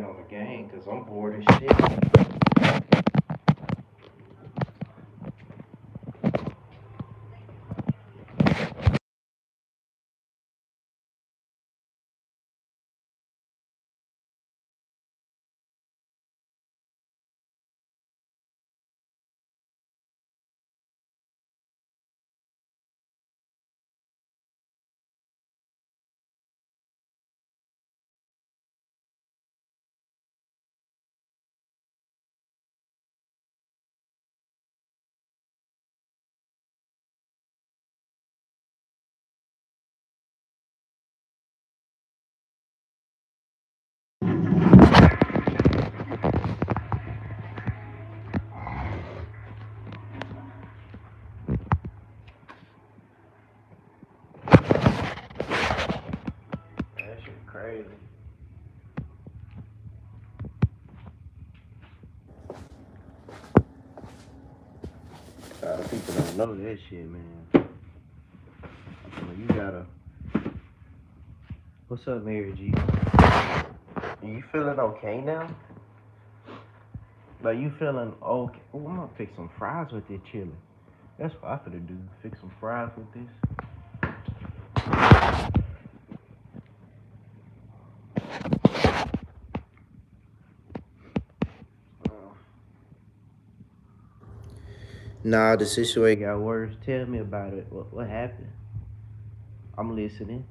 get on the game because I'm bored as shit. That shit crazy. A lot of people don't know that shit, man. So you gotta. What's up, Mary G? You feeling okay now? Like you feeling okay? Oh, I'm gonna fix some fries with this chili. That's what I finna do. Fix some fries with this. Nah, the situation got worse. Tell me about it. What happened? I'm listening.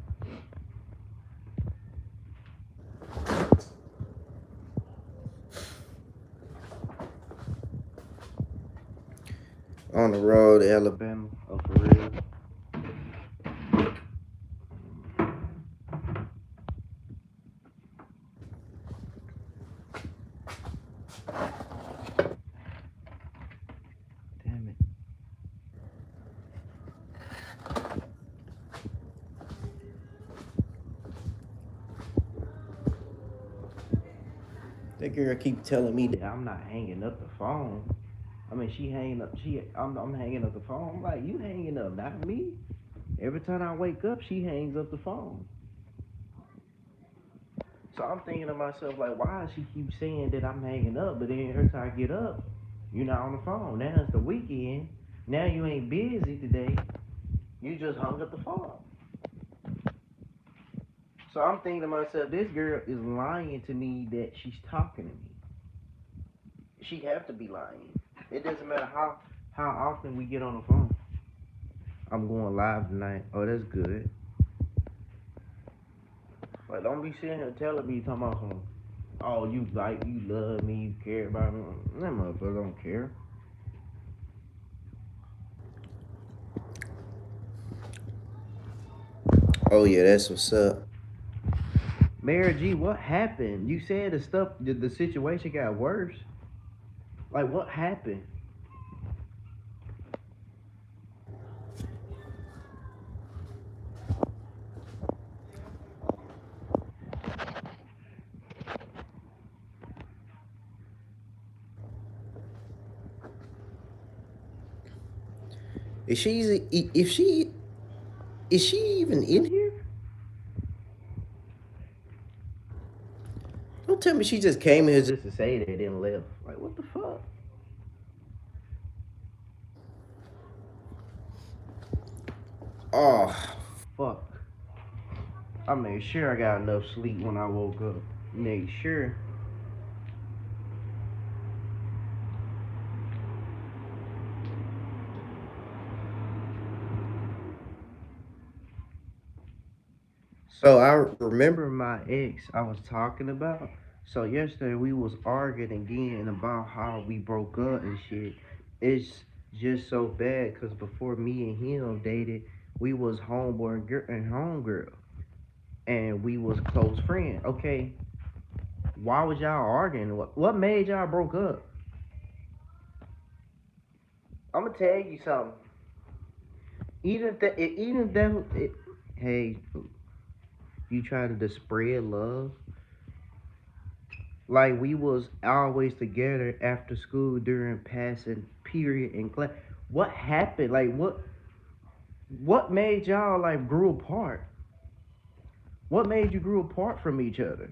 On the road to Alabama. Oh, for real? Damn it. That girl keep telling me that I'm not hanging up the phone. I mean, she hanging up. I'm hanging up the phone. I'm like, you hanging up, not me. Every time I wake up, she hangs up the phone. So I'm thinking to myself, like, why she keep saying that I'm hanging up, but then every time I get up, you're not on the phone. Now it's the weekend. Now you ain't busy today. You just hung up the phone. So I'm thinking to myself, this girl is lying to me that she's talking to me. She have to be lying. It doesn't matter how often we get on the phone. I'm going live tonight. Oh, that's good. Like, don't be sitting here telling me talking about some. Oh, you like, you love me, you care about me. That motherfucker don't care. Oh yeah, that's what's up. Mary G, what happened? You said the situation got worse. Like, what happened? Is she if she is she even in here? Don't tell me she just came in here just to say that and left. Like, what the fuck? Oh, fuck. I made sure I got enough sleep when I woke up. Made sure. So I remember my ex I was talking about. So yesterday we was arguing again about how we broke up and shit. It's just so bad because before me and him dated, we was homeboy and homegirl, and we was close friends. Okay, why was y'all arguing? What made y'all broke up? I'm gonna tell you something. Hey, you try to spread love. Like we was always together after school during passing period in class. What happened? Like what made y'all like grew apart? What made you grew apart from each other?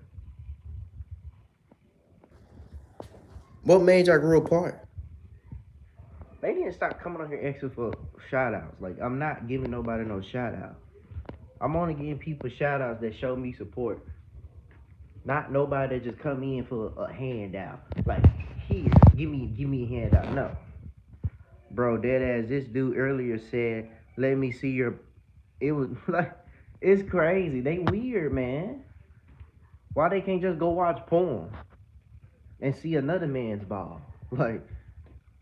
What made y'all grow apart? They didn't stop coming on here asking for shout outs. Like, I'm not giving nobody no shout out. I'm only giving people shout outs that show me support. Not nobody that just come in for a handout. Like, here, give me a handout. No. Bro, dead ass, this dude earlier said, let me see your. It was like, it's crazy. They weird, man. Why they can't just go watch porn and see another man's ball? Like,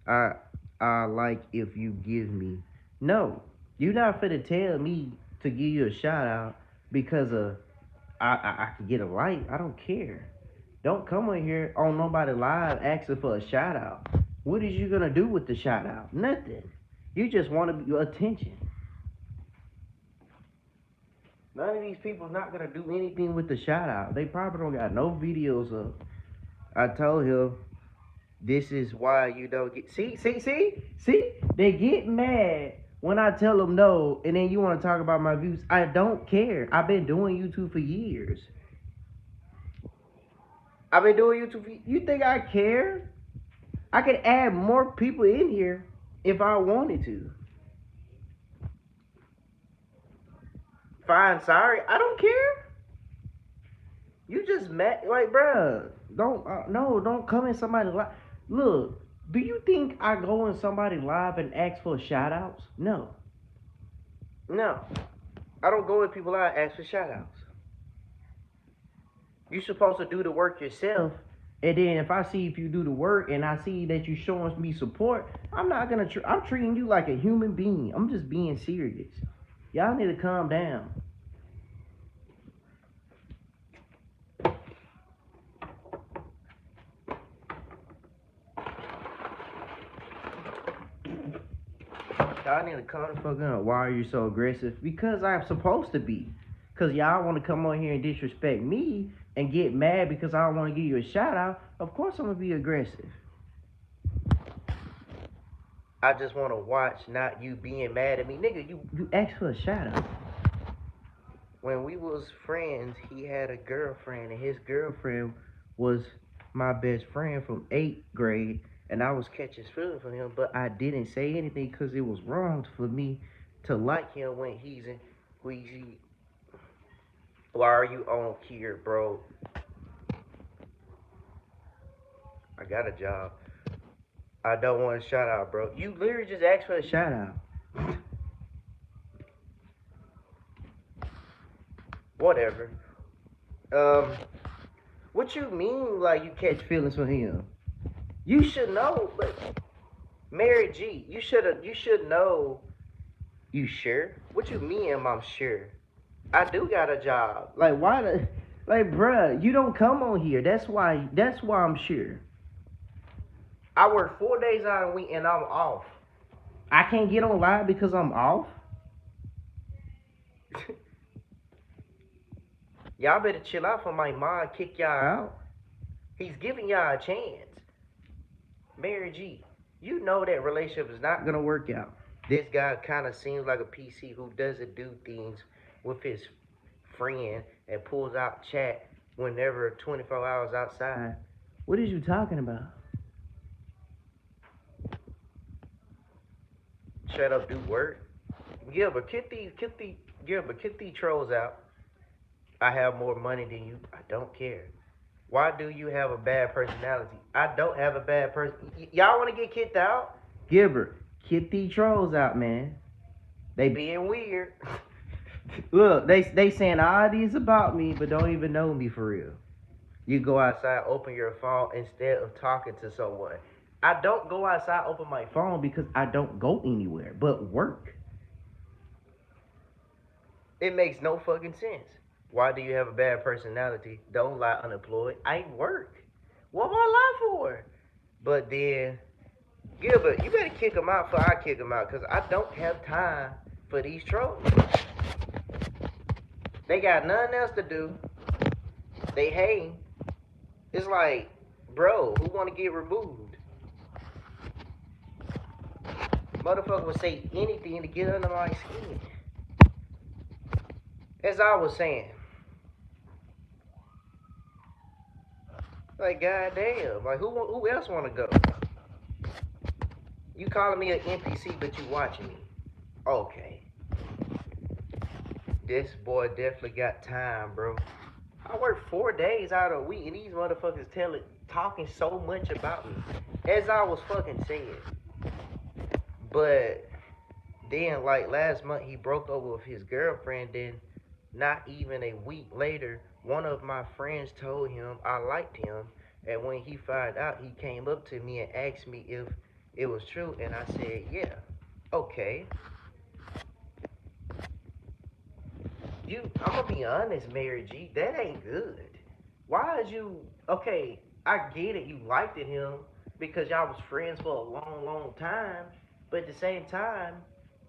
I I like if you give me. No, you're not finna tell me to give you a shout out because of I can get a like. I don't care. Don't come on here on nobody live asking for a shout out. What is you gonna do with the shout out? Nothing. You just want to be attention. None of these people's not gonna do anything with the shout out. They probably don't got no videos up. I told him this is why you don't get see. They get mad when I tell them no, and then you want to talk about my views. I don't care. I've been doing YouTube for years. I've been doing YouTube. You think I care? I could add more people in here if I wanted to. Fine, sorry. I don't care. You just met, like, bruh. Don't no, don't come in somebody live. Look, do you think I go in somebody live and ask for shout outs? No, no. I don't go in people live and ask for shout outs. You're supposed to do the work yourself. And then if I see if you do the work and I see that you showing me support, I'm not gonna. I'm treating you like a human being. I'm just being serious. Y'all need to calm down. Y'all need to calm the fuck down. Why are you so aggressive? Because I'm supposed to be. Because y'all want to come on here and disrespect me and get mad because I don't want to give you a shout out. Of course I'm going to be aggressive. I just want to watch, not you being mad at me. Nigga, you asked for a shout out. When we was friends, he had a girlfriend, and his girlfriend was my best friend from 8th grade, and I was catching feelings for him, but I didn't say anything because it was wrong for me to like him when he's in Queasy. Why are you on here, bro? I got a job. I don't want a shout out, bro. You literally just asked for a shout out. Whatever. What you mean like you catch feelings for him? You should know, but Mary G, you should know. You sure? What you mean I'm sure? I do got a job. Like why the like bruh, you don't come on here. That's why I'm sure. I work 4 days out of the week and I'm off. I can't get on live because I'm off. Y'all better chill out for my mom kick y'all out. He's giving y'all a chance. Mary G, you know that relationship is not gonna work out. This guy kind of seems like a PC who doesn't do things with his friend and pulls out chat whenever 24 hours outside. What is you talking about? Shut up, do work. Gilbert, get these trolls out. I have more money than you. I don't care. Why do you have a bad personality? I don't have a bad person. Y'all want to get kicked out? Gilbert, kick these trolls out, man. They being weird. Look, they saying all these about me, but don't even know me for real. You go outside, open your phone instead of talking to someone. I don't go outside, open my phone because I don't go anywhere but work. It makes no fucking sense. Why do you have a bad personality? Don't lie, unemployed. I work. What am I lie for? But then, Gilbert, you better kick them out before I kick them out because I don't have time for these trolls. They got nothing else to do. They hate. It's like, bro, who want to get removed? Motherfucker would say anything to get under my skin. As I was saying, Like, goddamn. Like, who else want to go? You calling me an NPC, but you watching me. Okay. This boy definitely got time, bro. I work 4 days out of a week, and these motherfuckers talking so much about me. As I was fucking saying. But then, like, last month, he broke up with his girlfriend. Then, not even a week later, one of my friends told him I liked him. And when he found out, he came up to me and asked me if it was true. And I said, yeah. Okay. I'm gonna be honest, Mary G. That ain't good. Why is you okay? I get it. You liked him because y'all was friends for a long, long time. But at the same time,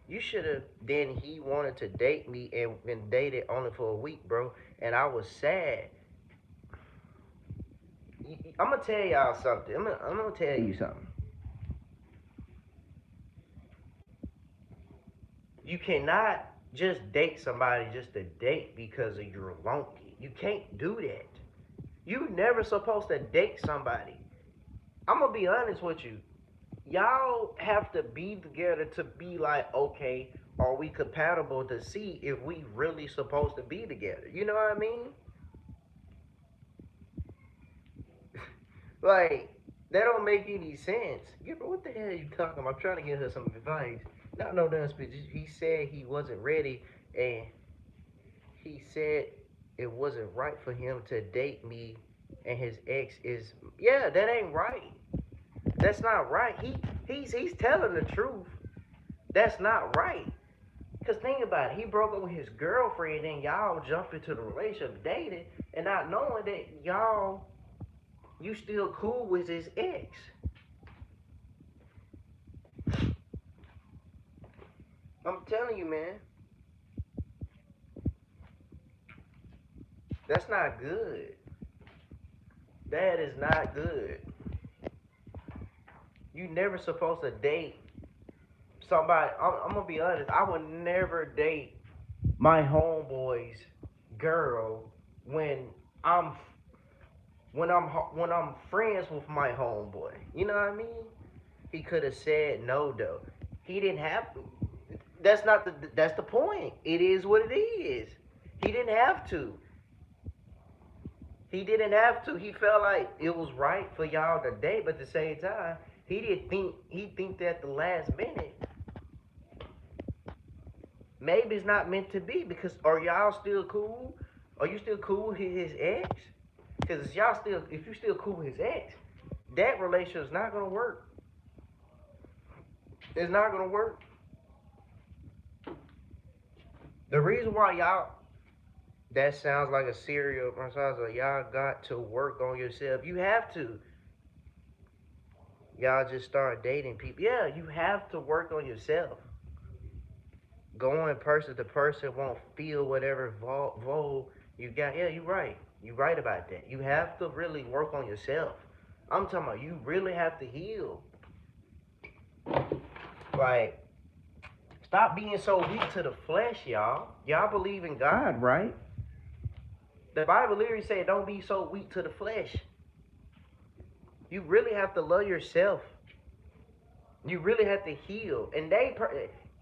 you should have. Then he wanted to date me and dated only for a week, bro. And I was sad. I'm gonna tell y'all something. I'm gonna tell you something. You cannot just date somebody just to date because of your lonely. You can't do that. You never supposed to date somebody. I'm gonna be honest with you. Y'all have to be together to be like, okay, are we compatible to see if we really supposed to be together? You know what I mean? Like, that don't make any sense. What the hell are you talking about? I'm trying to get her some advice. Not no damn speech. He said he wasn't ready, and he said it wasn't right for him to date me, and his ex is, yeah, that ain't right. That's not right. He's telling the truth. That's not right. Cause think about it, he broke up with his girlfriend, and y'all jump into the relationship, dating, and not knowing that you still cool with his ex. I'm telling you, man, that's not good. That is not good. You never supposed to date somebody. I'm gonna be honest. I would never date my homeboy's girl when I'm when I'm friends with my homeboy. You know what I mean? He could have said no though. He didn't have to. That's the point. It is what it is. He didn't have to. He didn't have to. He felt like it was right for y'all to date, but at the same time, he think that at the last minute, maybe it's not meant to be because are y'all still cool? Are you still cool with his ex? Because if you still cool with his ex, that relationship is not gonna work. It's not gonna work. The reason why y'all that sounds like a serial massage. Y'all got to work on yourself. You have to. Y'all just start dating people. Yeah, you have to work on yourself. Going person to person won't feel whatever you got. Yeah, you're right. You're right about that. You have to really work on yourself. I'm talking about you really have to heal. Like, stop being so weak to the flesh, y'all. Y'all believe in God, right? The Bible literally said, don't be so weak to the flesh. You really have to love yourself. You really have to heal. And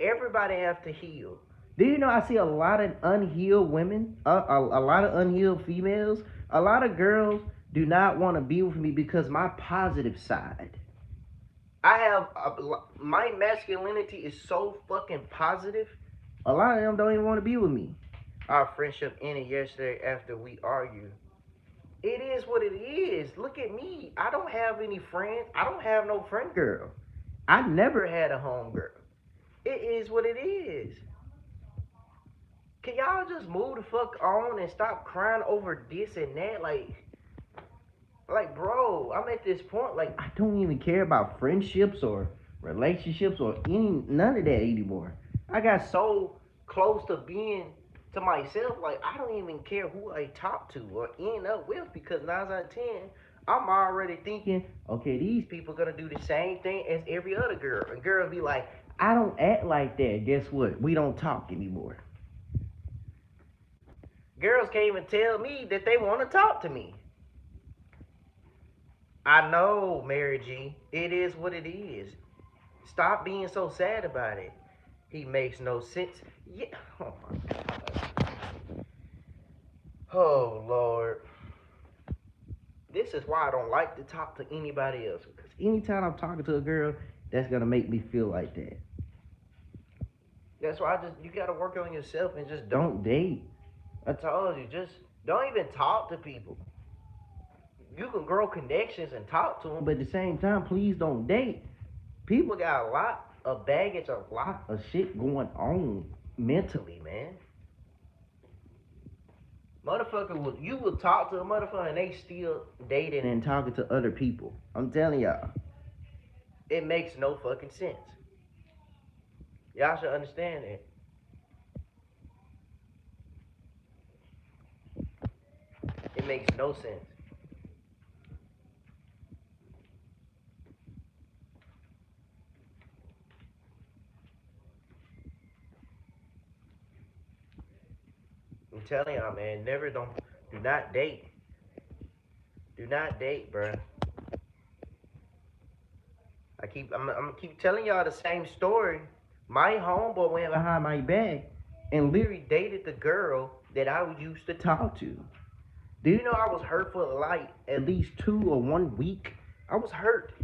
everybody has to heal. Do you know I see a lot of unhealed women, a lot of unhealed females, a lot of girls do not want to be with me because my positive side. My masculinity is so fucking positive. A lot of them don't even want to be with me. Our friendship ended yesterday after we argued. It is what it is. Look at me. I don't have any friends. I don't have no friend girl. I never had a home girl. It is what it is. Can y'all just move the fuck on and stop crying over this and that? Like, bro, I'm at this point. Like, I don't even care about friendships or relationships or none of that anymore. I got so close to being to myself. Like, I don't even care who I talk to or end up with because 9 out of 10, I'm already thinking, okay, these people gonna do the same thing as every other girl. And girls be like, I don't act like that. Guess what? We don't talk anymore. Girls can't even tell me that they want to talk to me. I know, Mary G. It is what it is. Stop being so sad about it. He makes no sense. Yeah. Oh my God. Oh Lord. This is why I don't like to talk to anybody else. Because anytime I'm talking to a girl, that's gonna make me feel like that. That's why you gotta work on yourself and just don't date. I told you, just don't even talk to people. You can grow connections and talk to them, but at the same time, please don't date. People got a lot of baggage, a lot of shit going on mentally, man. You will talk to a motherfucker and they still dating and talking to other people. I'm telling y'all, it makes no fucking sense. Y'all should understand that. It makes no sense. I'm telling y'all, man, do not date. Do not date, bruh. I'm gonna keep telling y'all the same story. My homeboy went behind my back and literally dated the girl that I used to talk to. Do you know I was hurt for like at least 2 or 1 week? I was hurt.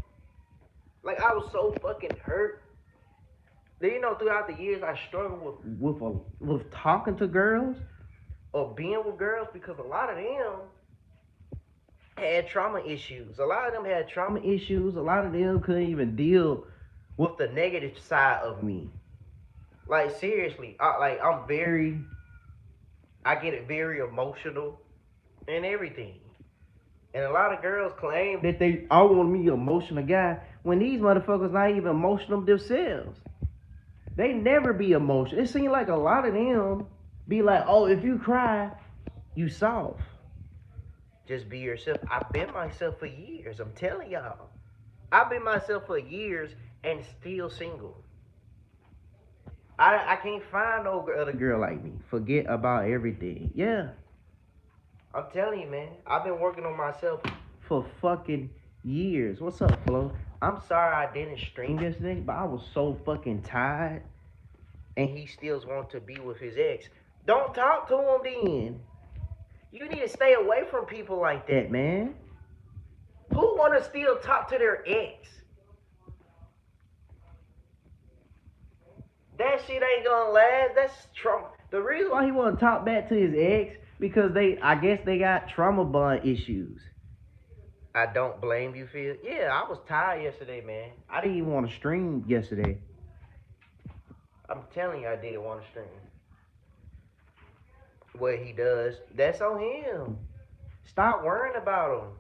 Like I was so fucking hurt. Do you know throughout the years I struggled with talking to girls or being with girls because a lot of them had trauma issues. A lot of them had trauma issues. A lot of them couldn't even deal with the negative side of me. Like seriously, I get it very emotional and everything. And a lot of girls claim that they all want me an emotional guy when these motherfuckers not even emotional themselves. They never be emotional. It seems like a lot of them be like, oh, if you cry, you soft. Just be yourself. I've been myself for years. I'm telling y'all. I've been myself for years and still single. I can't find no other girl like me. Forget about everything. Yeah. I'm telling you, man. I've been working on myself for fucking years. What's up, Flo? I'm sorry I didn't stream yesterday, but I was so fucking tired. And he still wants to be with his ex. Don't talk to him then. You need to stay away from people like that, man. Who want to still talk to their ex? That shit ain't gonna last. That's trauma. The reason why he want to talk back to his ex because I guess they got trauma bond issues. I don't blame you, Phil. Yeah, I was tired yesterday, man. I didn't even want to stream yesterday. I'm telling you, I didn't want to stream. What he does, that's on him. Stop worrying about him.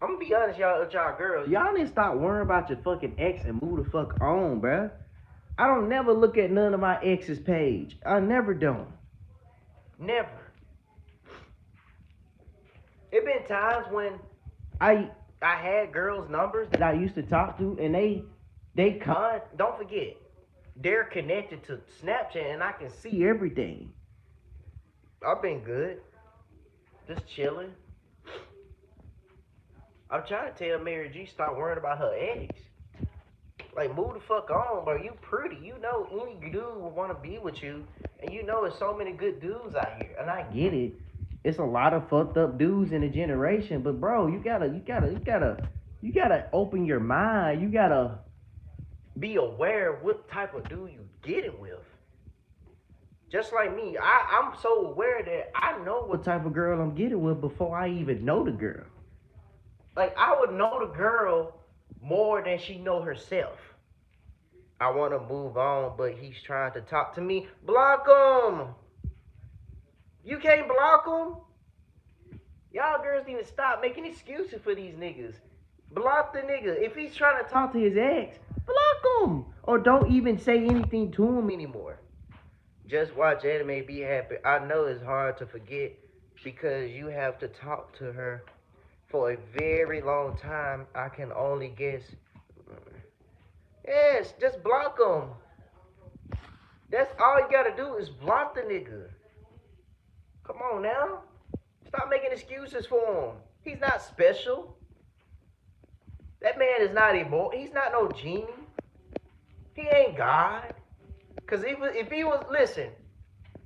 I'm gonna be honest, y'all girls. Y'all need to stop worrying about your fucking ex and move the fuck on, bruh. I don't never look at none of my ex's page. I never don't. Never. It been times when I had girls' numbers that I used to talk to, and don't forget, they're connected to Snapchat, and I can see everything. I've been good, just chilling. I'm trying to tell Mary G stop worrying about her ex. Like, move the fuck on, bro. You pretty. You know any dude would want to be with you. And you know there's so many good dudes out here. And I get it. It's a lot of fucked up dudes in the generation. But bro, you gotta open your mind. You gotta be aware of what type of dude you getting with. Just like me, I'm so aware that I know what type of girl I'm getting with before I even know the girl. Like, I would know the girl more than she know herself. I want to move on, but he's trying to talk to me. Block him. You can't block him. Y'all girls need to stop making excuses for these niggas. Block the nigga. If he's trying to talk to his ex, block him. Or don't even say anything to him anymore. Just watch anime, be happy. I know it's hard to forget because you have to talk to her for a very long time. I can only guess. Yes, just block him. That's all you gotta do is block the nigga. Come on now. Stop making excuses for him. He's not special. That man is not immortal. He's not no genie. He ain't God. Cause if he was listen,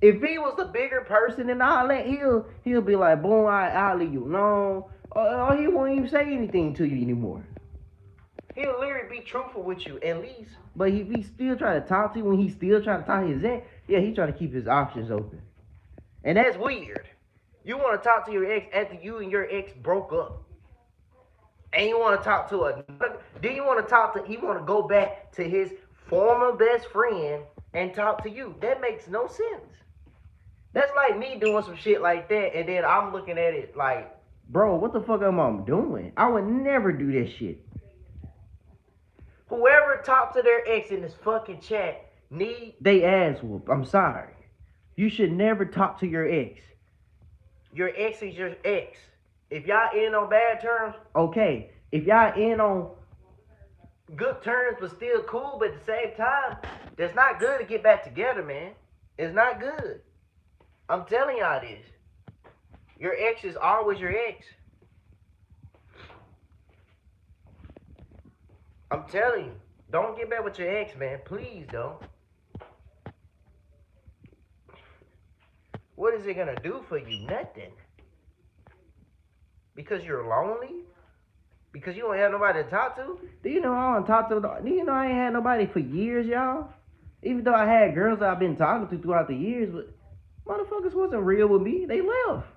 if he was the bigger person and all that, he'll be like, boom, I'll leave you alone. Or he won't even say anything to you anymore. He'll literally be truthful with you at least. But if he still trying to talk to you when he still trying to talk to his ex, yeah, he trying to keep his options open. And that's weird. You want to talk to your ex after you and your ex broke up. And you want to talk to another. Then you want to talk to, he want to go back to his former best friend and talk to you. That makes no sense. That's like me doing some shit like that, and then I'm looking at it like, bro, what the fuck am I doing? I would never do that shit. Whoever talked to their ex in this fucking chat need they ass whoop. I'm sorry. You should never talk to your ex. Your ex is your ex. If y'all in on bad terms, okay. If y'all in on good terms but still cool, but at the same time, that's not good to get back together, man. It's not good. I'm telling y'all this. Your ex is always your ex. I'm telling you. Don't get back with your ex, man. Please don't. What is it gonna do for you? Nothing. Because you're lonely? Because you don't have nobody to talk to? Do you know I don't talk to? Do you know I ain't had nobody for years, y'all? Even though I had girls that I've been talking to throughout the years, but motherfuckers wasn't real with me. They left.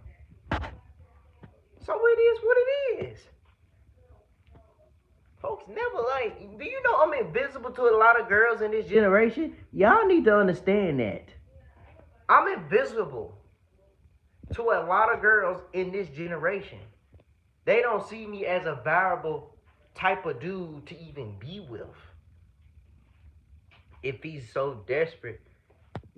So it is what it is. Folks never like, do you know I'm invisible to a lot of girls in this generation? Y'all need to understand that. I'm invisible to a lot of girls in this generation. They don't see me as a viable type of dude to even be with. If he's so desperate,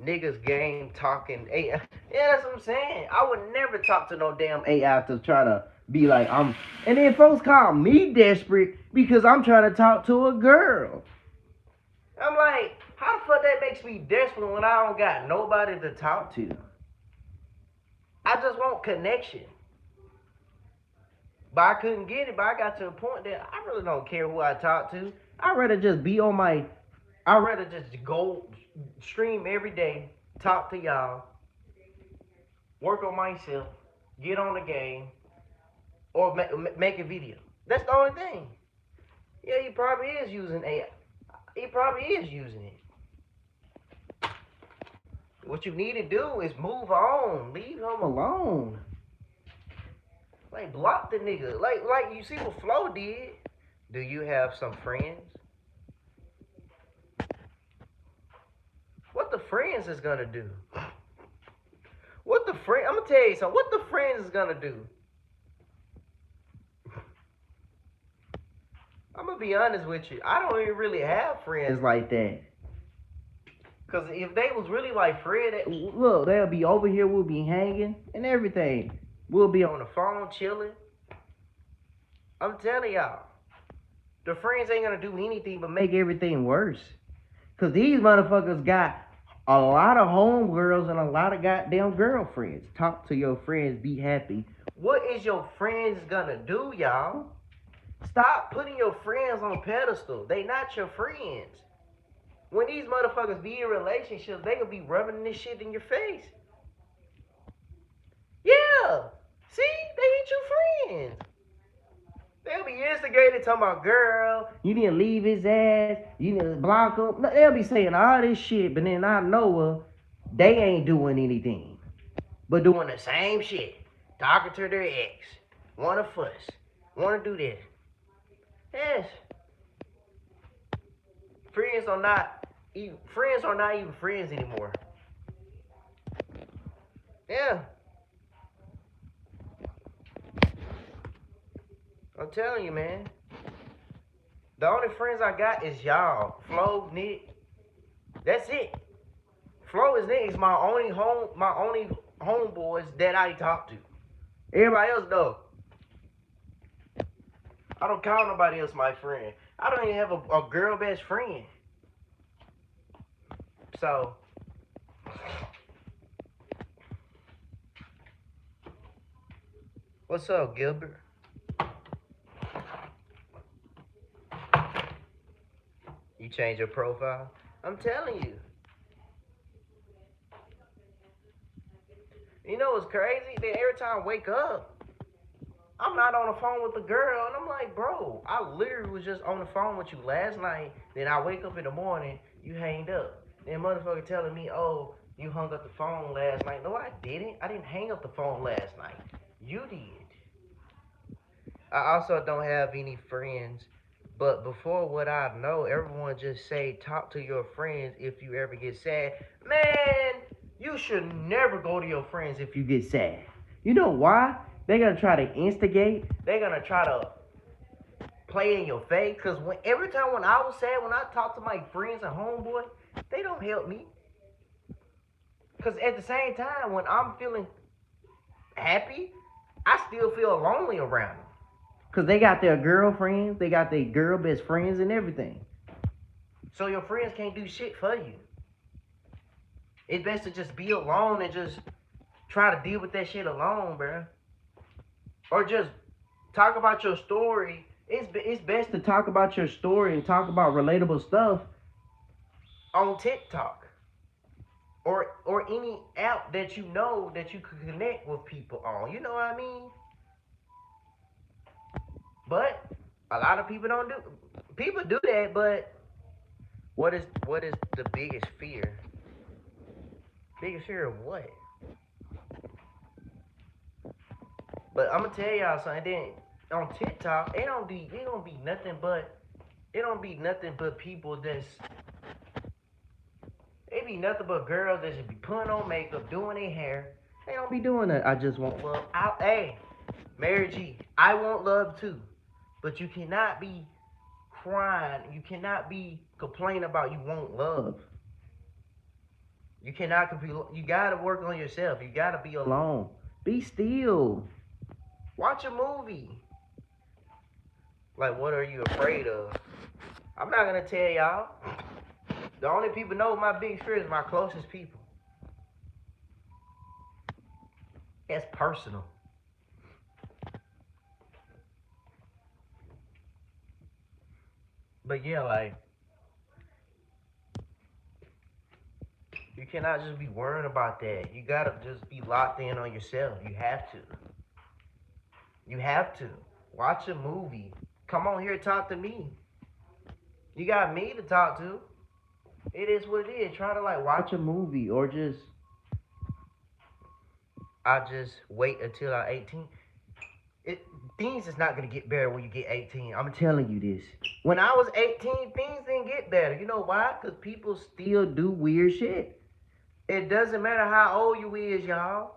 niggas game talking AI. Yeah, that's what I'm saying. I would never talk to no damn AI to try to be like I'm. And then folks call me desperate because I'm trying to talk to a girl. I'm like, how the fuck that makes me desperate when I don't got nobody to talk to? I just want connection. But I couldn't get it, but I got to a point that I really don't care who I talk to. I'd rather just be on my, I'd rather just go stream every day, talk to y'all, work on myself, get on the game, or make a video. That's the only thing. Yeah, he probably is using AI. He probably is using it. What you need to do is move on. Leave him alone. Like, block the nigga. Like you see what Flo did. Do you have some friends? What the friends is gonna do? What the friend? I'm gonna tell you something. What the friends is gonna do? I'm gonna be honest with you. I don't even really have friends like that. Cause if they was really like Fred, look, they'll be over here. We'll be hanging and everything. We'll be on the phone chilling. I'm telling y'all, the friends ain't gonna do anything but make everything worse. Cause these motherfuckers got a lot of homegirls and a lot of goddamn girlfriends. Talk to your friends, be happy. What is your friends gonna do, y'all? Stop putting your friends on a pedestal. They not your friends. When these motherfuckers be in relationships, they gonna be rubbing this shit in your face. Yeah. See? They ain't your friends. They'll be instigated talking about, girl, you need to leave his ass, you need to block him. They'll be saying all this shit, but then I know they ain't doing anything. But doing the same shit. Talking to their ex. Wanna fuss. Wanna do this. Yes. Friends are not even friends anymore. Yeah. I'm telling you, man. The only friends I got is y'all. Flo, Nick. That's it. Flo is Nick is my only homeboys that I talk to. Everybody else though. I don't call nobody else my friend. I don't even have a girl best friend. So what's up, Gilbert? You change your profile. I'm telling you. You know what's crazy? Then every time I wake up, I'm not on the phone with the girl, and I'm like, bro, I literally was just on the phone with you last night. Then I wake up in the morning, you hanged up. Then motherfucker telling me, oh, you hung up the phone last night. No, I didn't. I didn't hang up the phone last night. You did. I also don't have any friends. But before what I know, everyone just say talk to your friends if you ever get sad. Man, you should never go to your friends if you get sad. You know why? They're gonna try to instigate. They're gonna try to play in your face. Cause every time when I was sad, when I talk to my friends and homeboy, they don't help me. Cause at the same time, when I'm feeling happy, I still feel lonely around them. Cause they got their girlfriends, they got their girl best friends and everything. So your friends can't do shit for you. It's best to just be alone and just try to deal with that shit alone, bro. Or just talk about your story. It's best to talk about your story and talk about relatable stuff on TikTok or any app that you know that you could connect with people on. You know what I mean? But a lot of people don't do. People do that, but what is the biggest fear? Biggest fear of what? But I'm gonna tell y'all something. Then on TikTok, it don't be nothing but people that's it be nothing but girls that should be putting on makeup, doing their hair. They don't be doing that. I just want love. Hey, Mary G, I want love too. But you cannot be crying. You cannot be complaining about you want love. You cannot compete. You gotta work on yourself. You gotta be alone. Be still. Watch a movie. Like, what are you afraid of? I'm not gonna tell y'all. The only people know my biggest fear is my closest people. It's personal. But yeah, like, you cannot just be worrying about that. You gotta just be locked in on yourself. You have to. You have to. Watch a movie. Come on here, talk to me. You got me to talk to. It is what it is. Try to like watch a movie or just I just wait until I'm 18. It things is not gonna get better when you get 18. I'm telling you this. When I was 18, things didn't get better. You know why? Because people still do weird shit. It doesn't matter how old you is, y'all.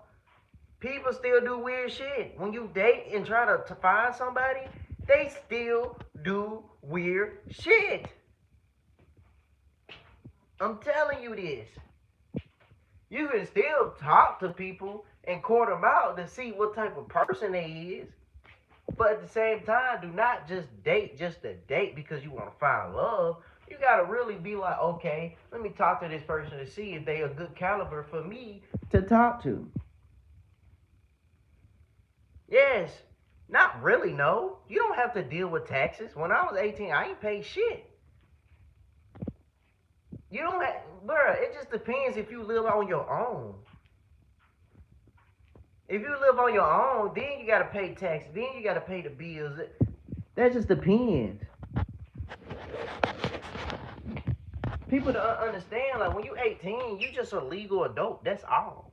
People still do weird shit. When you date and try to find somebody, they still do weird shit. I'm telling you this. You can still talk to people and court them out to see what type of person they is. But at the same time, do not just date just to date because you want to find love. You gotta really be like, okay, let me talk to this person to see if they a good caliber for me to talk to. Yes, not really, no. You don't have to deal with taxes. When I was 18, I ain't paid shit. You don't have, bruh, it just depends if you live on your own. If you live on your own, then you gotta pay taxes. Then you gotta pay the bills. That just depends. People don't understand, like, when you 18, you just a legal adult. That's all.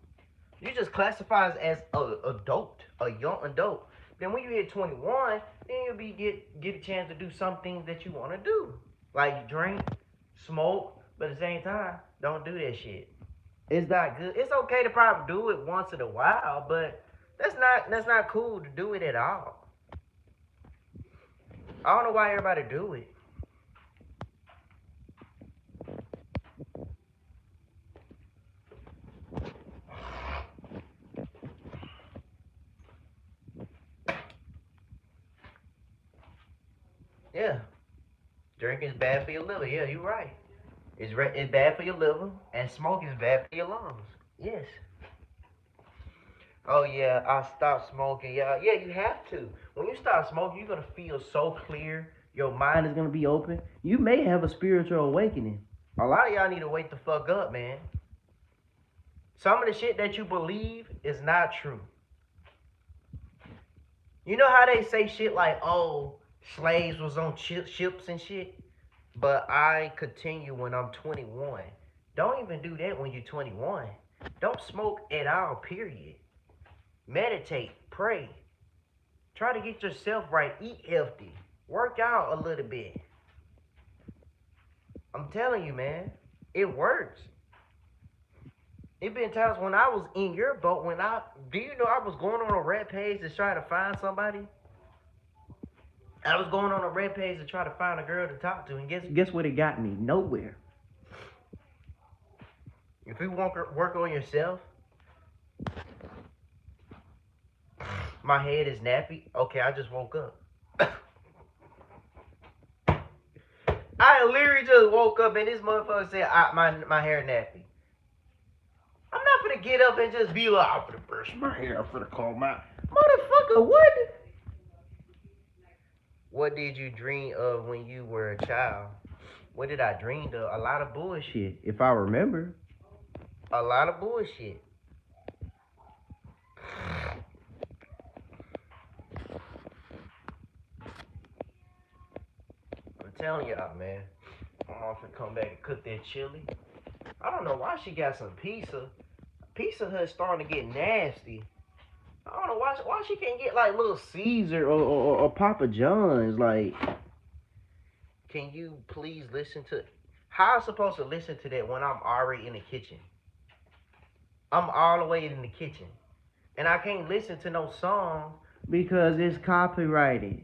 You just classified as a adult, a young adult. Then when you hit 21, then you'll get a chance to do some things that you want to do, like drink, smoke, but at the same time, don't do that shit. It's not good. It's okay to probably do it once in a while, but that's not cool to do it at all. I don't know why everybody do it. Yeah, drinking is bad for your liver. Yeah, you're right. It's bad for your liver, and smoking is bad for your lungs. Yes. Oh yeah, I stopped smoking. Yeah, yeah, you have to. When you stop smoking, you're gonna feel so clear. Your mind is gonna be open. You may have a spiritual awakening. A lot of y'all need to wake the fuck up, man. Some of the shit that you believe is not true. You know how they say shit like, oh, slaves was on ships and shit? But I continue when I'm 21. Don't even do that when you're 21. Don't smoke at all, period. Meditate, pray. Try to get yourself right. Eat healthy. Work out a little bit. I'm telling you, man, it works. It been times when I was in your boat, do you know I was going on a red page to try to find somebody? I was going on a red page to try to find a girl to talk to, and guess what it got me? Nowhere. If you want to work on yourself, my head is nappy. Okay, I just woke up. I literally just woke up and this motherfucker said my hair nappy. I'm not gonna get up and just be like, I'm gonna brush my hair. I'm gonna call my motherfucker. What? What did you dream of when you were a child? What did I dream of? A lot of bullshit, if I remember. A lot of bullshit. I'm telling y'all, man. I'm off to come back and cook that chili. I don't know why she got some pizza. Pizza Hut starting to get nasty. I don't know why she can't get like Little Caesar or Papa John's. Like, can you please listen to? How am I supposed to listen to that when I'm already in the kitchen? I'm all the way in the kitchen, and I can't listen to no song because it's copyrighted.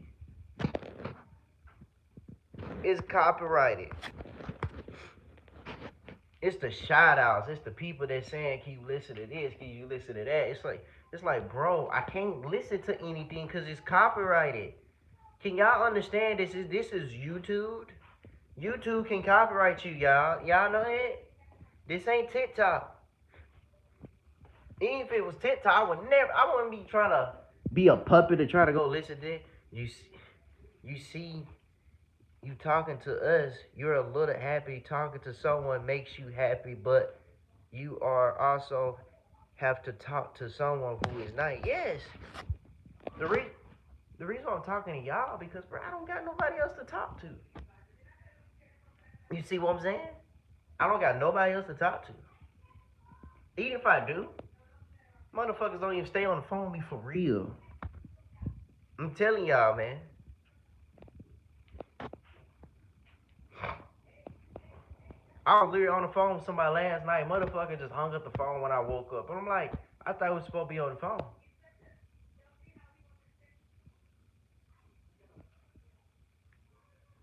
It's copyrighted. It's the shout outs. It's the people that saying, can you listen to this? Can you listen to that? It's like, bro, I can't listen to anything because it's copyrighted. Can y'all understand this is YouTube? YouTube can copyright you, y'all. Y'all know it? This ain't TikTok. Even if it was TikTok, I wouldn't be trying to be a puppet to try to go listen to it. You see, you talking to us, you're a little happy. Talking to someone makes you happy, but you are also have to talk to someone who is not. Yes. The reason I'm talking to y'all because, bro, I don't got nobody else to talk to. You see what I'm saying? I don't got nobody else to talk to. Even if I do, motherfuckers don't even stay on the phone with me for real. I'm telling y'all, man. I was literally on the phone with somebody last night. Motherfucker just hung up the phone when I woke up. And I'm like, I thought we were supposed to be on the phone.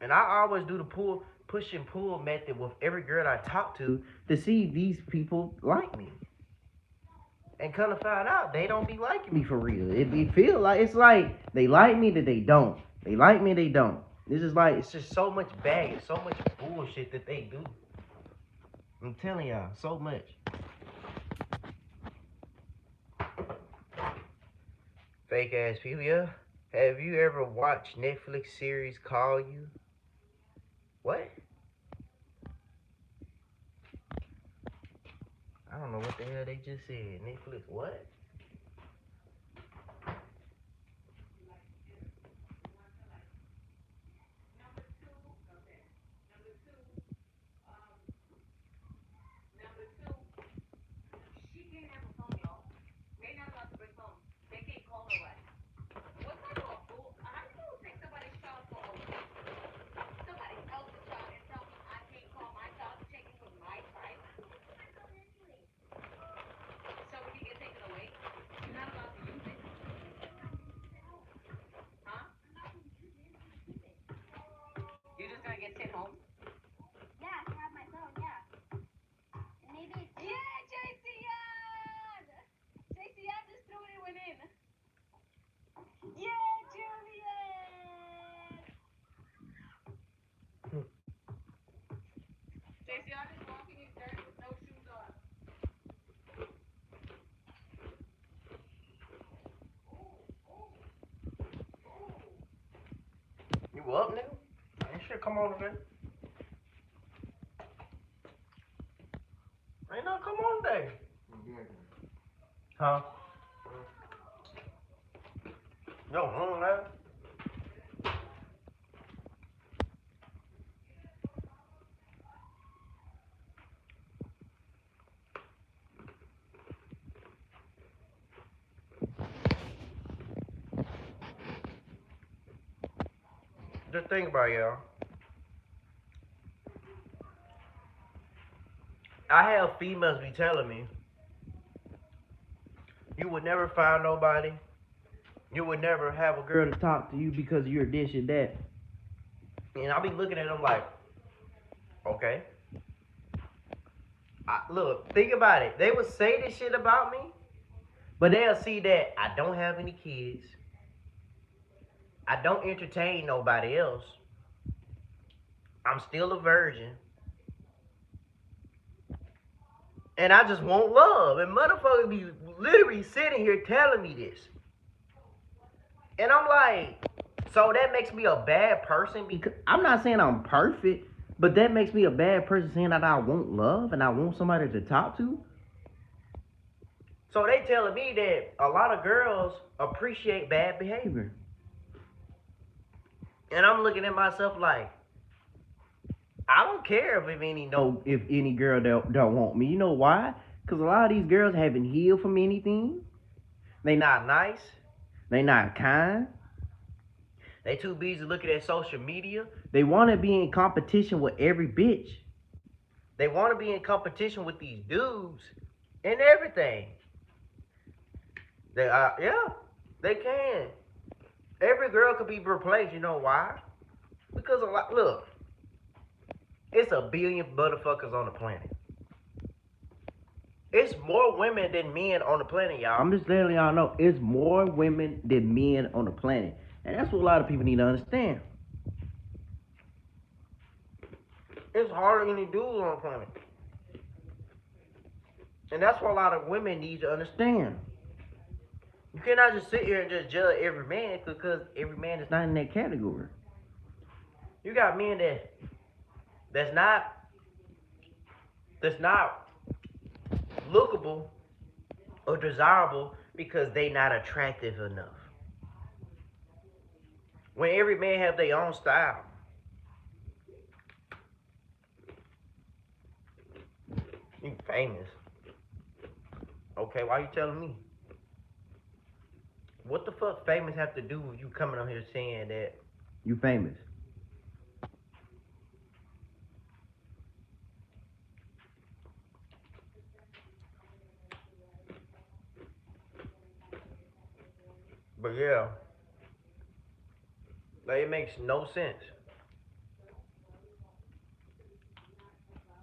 And I always do the push and pull method with every girl I talk to see these people like me. And come to find out, they don't be liking me for real. It feel like it's like they like me, that they don't. They like me, they don't. This is like, it's just so much baggage, so much bullshit that they do. I'm telling y'all, so much. Fake ass people, yeah. Have you ever watched Netflix series Call You? What? I don't know what the hell they just said. Netflix, what? You just gonna get sent home? Yeah, I have my phone, yeah. Maybe. Yeah, JCN! JCN just threw it went in. Yeah, Julian! JCN is walking in dirt with no shoes on. You up now? Shit, come on today. Ain't nothing come on today. Huh? Yo, man. Just think about it, y'all. I have females be telling me, you would never find nobody. You would never have a girl to talk to you because you're this and that. And I be looking at them like, okay. Look, think about it. They would say this shit about me, but they'll see that I don't have any kids. I don't entertain nobody else. I'm still a virgin. And I just want love. And motherfuckers be literally sitting here telling me this. And I'm like, so that makes me a bad person? Because I'm not saying I'm perfect, but that makes me a bad person saying that I want love and I want somebody to talk to? So they telling me that a lot of girls appreciate bad behavior. And I'm looking at myself like, I don't care if any girl don't want me. You know why? Because a lot of these girls haven't healed from anything. They not nice. They not kind. They too busy looking at social media. They want to be in competition with every bitch. They want to be in competition with these dudes and everything. They can. Every girl could be replaced. You know why? Because look, it's a billion motherfuckers on the planet. It's more women than men on the planet, y'all. I'm just letting y'all know, it's more women than men on the planet. And that's what a lot of people need to understand. It's harder than any dudes on the planet. And that's what a lot of women need to understand. You cannot just sit here and just judge every man because every man is not in that category. You got men that's not lookable or desirable because they not attractive enough. When every man have their own style. You famous. Okay, why you telling me? What the fuck famous have to do with you coming on here saying that you famous? But yeah, like it makes no sense.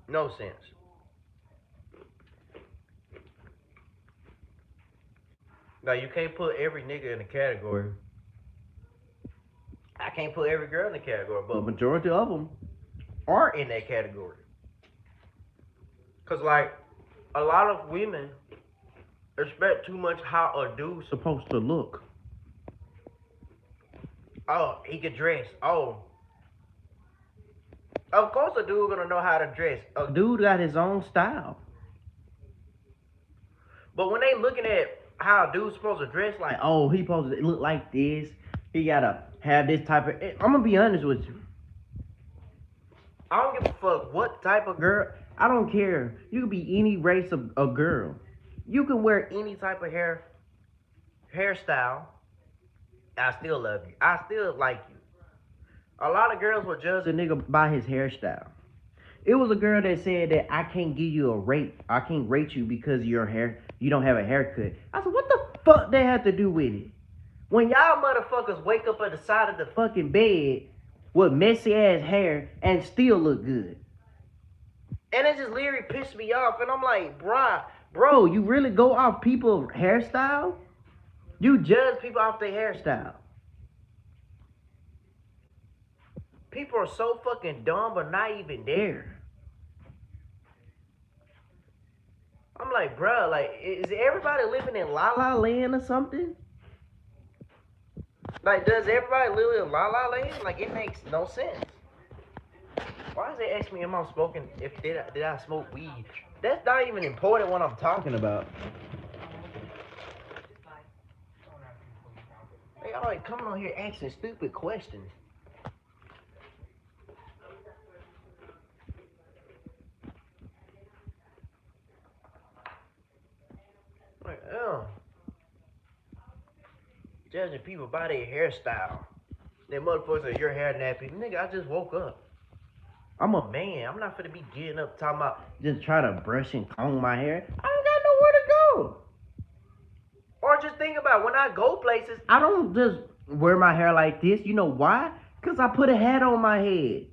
No sense. Now you can't put every nigga in a category. I can't put every girl in the category, but a majority of them are in that category. Cause like a lot of women expect too much how a dude's supposed to look. Oh, he could dress. Oh, of course a dude gonna know how to dress. A dude got his own style. But when they looking at how a dude's supposed to dress, like, oh, he supposed to look like this. He gotta have this type of. I'm gonna be honest with you. I don't give a fuck what type of girl. I don't care. You can be any race of girl. You can wear any type of hairstyle. I still love you. I still like you. A lot of girls will judge a nigga by his hairstyle. It was a girl that said that I can't give you a rate. I can't rate you because of your hair. You don't have a haircut. I said, what the fuck they have to do with it? When y'all motherfuckers wake up at the side of the fucking bed with messy ass hair and still look good. And it just literally pissed me off. And I'm like, bro, you really go off people's hairstyle? You judge people off their hairstyle. People are so fucking dumb but not even there. I'm like, bro, like, is everybody living in La La Land or something? Like, does everybody live in La La Land? Like, it makes no sense. Why is they asking me am I smoking? If did I smoke weed? That's not even important what I'm talking about. They always coming on here asking stupid questions. Like, judging people by their hairstyle. That motherfuckers say your hair nappy. Nigga, I just woke up. I'm a man. I'm not finna be getting up talking about just trying to brush and comb my hair. I don't got nowhere to go. Or just think about when I go places, I don't just wear my hair like this. You know why? Because I put a hat on my head.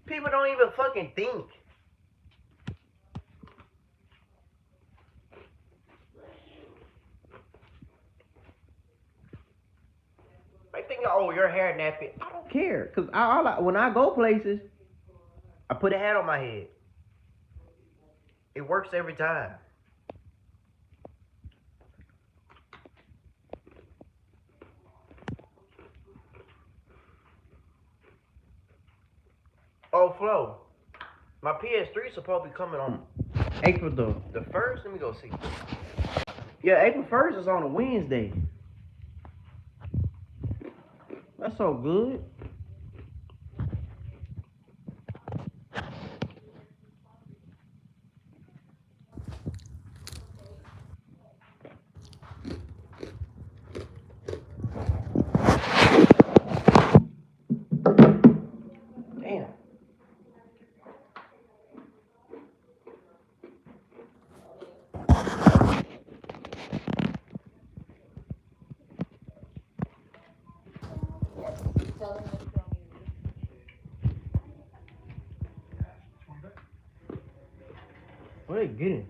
People don't even fucking think. They think, oh, your hair nappy. I don't care. Because when I go places, I put a hat on my head. It works every time. Oh, Flo. My PS3 is supposed to be coming on April the 1st. Let me go see. Yeah, April 1st is on a Wednesday. That's so good. Damn. What are they getting?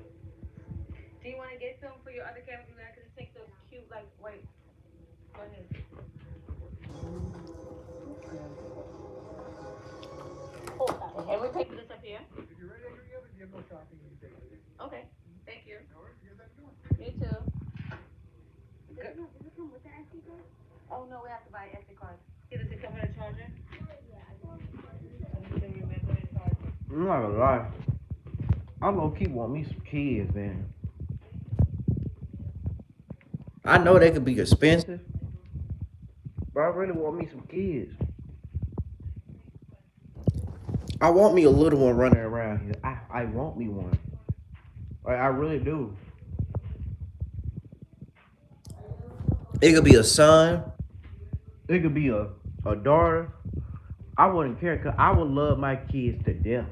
Do you want to get some for your other camera? I can just take those cute, like, wait. Go ahead. And we'll take this up here. If you're ready to go together, you have no shopping. You take it. Okay. Thank you. You too. Does it come with the SD card? Oh, no, we have to buy an SD card. Does it come with a charger? I'm not gonna lie. I low-key want me some kids, man. I know they could be expensive, but I really want me some kids. I want me a little one running around here. I want me one. Like, I really do. It could be a son. It could be a daughter. I wouldn't care because I would love my kids to death.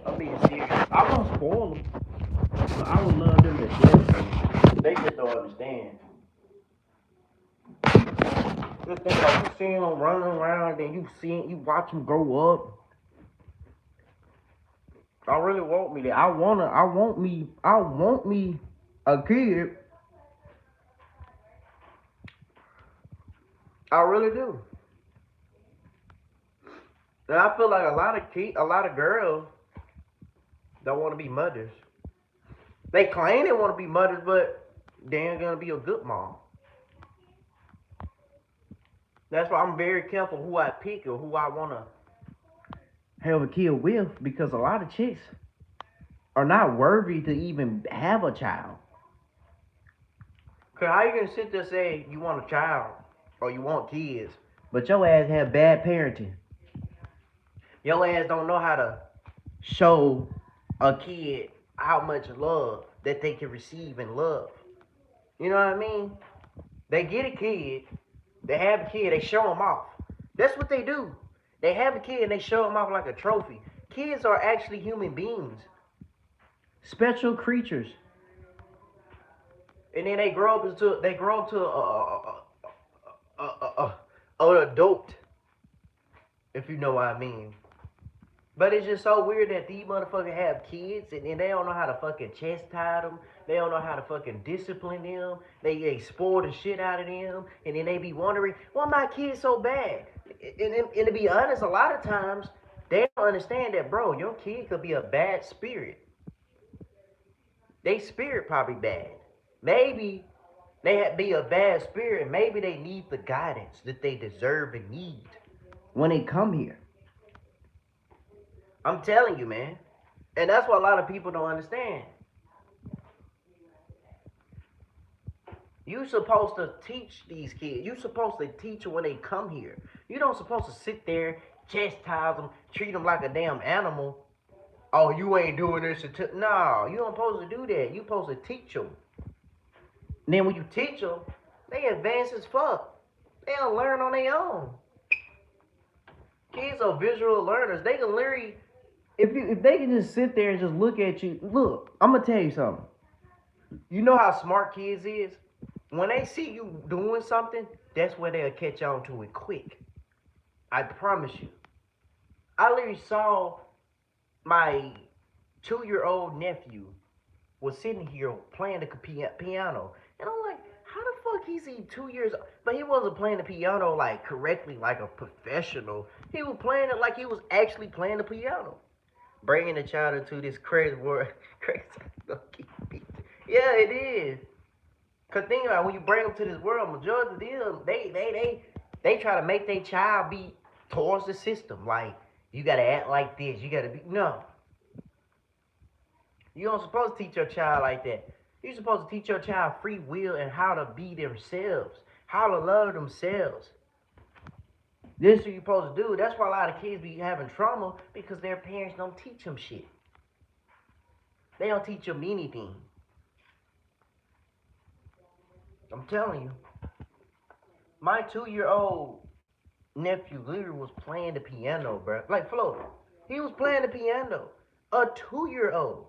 I'm being serious. I won't spoil them, but I would love them to death. They just don't understand. Just think like you seeing them running around, then you watch them grow up. I really want me that. I want me a kid. I really do. And I feel like a lot of girls don't want to be mothers. They claim they want to be mothers, but they ain't gonna be a good mom. That's why I'm very careful who I pick or who I wanna have a kid with, because a lot of chicks are not worthy to even have a child. Cause how you gonna sit there and say you want a child or you want kids, but your ass have bad parenting? Your ass don't know how to show a kid how much love that they can receive and love. You know what I mean? They get a kid, they have a kid, they show them off. That's what they do. They have a kid and they show them off like a trophy. Kids are actually human beings, special creatures. And then they grow up to an adult, if you know what I mean. But it's just so weird that these motherfuckers have kids and then they don't know how to fucking chastise them. They don't know how to fucking discipline them. They spoil the shit out of them. And then they be wondering, why my kid so bad? And to be honest, a lot of times, they don't understand that, bro, your kid could be a bad spirit. They spirit probably bad. Maybe they be a bad spirit. Maybe they need the guidance that they deserve and need. when they come here. I'm telling you, man. And that's what a lot of people don't understand. You supposed to teach these kids. You supposed to teach them when they come here. You don't supposed to sit there, chastise them, treat them like a damn animal. Oh, you ain't doing this until no. You don't supposed to do that. You supposed to teach them. And then when you teach them, they advance as fuck. They don't learn on their own. Kids are visual learners. They can literally, if they can just sit there and just look at you. Look, I'm gonna tell you something. You know how smart kids is? When they see you doing something, that's where they'll catch on to it quick. I promise you. I literally saw my 2-year-old nephew was sitting here playing the piano. And I'm like, how the fuck is he 2 years old? But he wasn't playing the piano like correctly like a professional. He was playing it like he was actually playing the piano. Bringing the child into this crazy world. Crazy. Yeah, it is. Cause think about it, when you bring them to this world, majority of them, they try to make their child be towards the system. Like, you gotta act like this, you gotta be no. You don't supposed to teach your child like that. You're supposed to teach your child free will and how to be themselves, how to love themselves. This is what you're supposed to do. That's why a lot of kids be having trauma because their parents don't teach them shit. They don't teach them anything. I'm telling you. My 2-year-old nephew literally was playing the piano, bro. Like, Flo, he was playing the piano. A 2-year-old.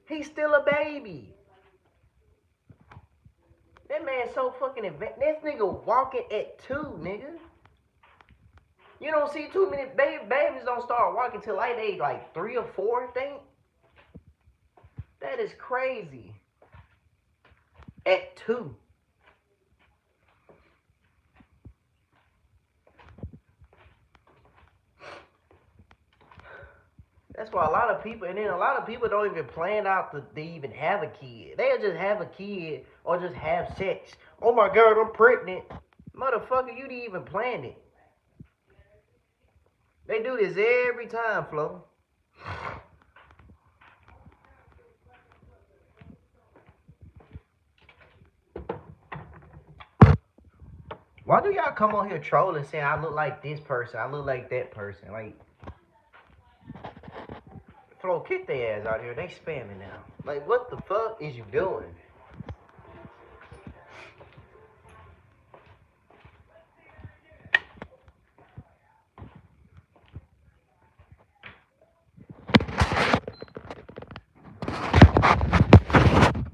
He's still a baby. That man's so fucking advanced. This nigga walking at 2, nigga. You don't see too many babies don't start walking till like they like 3 or 4, I think. That is crazy. At 2. That's why a lot of people, and then a lot of people don't even plan out to they even have a kid. They'll just have a kid or just have sex. Oh my God, I'm pregnant. Motherfucker, you didn't even plan it. They do this every time, Flo. Why do y'all come on here trolling saying I look like this person, I look like that person? Like, Flo, kick their ass out here. They spamming now. Like, what the fuck is you doing?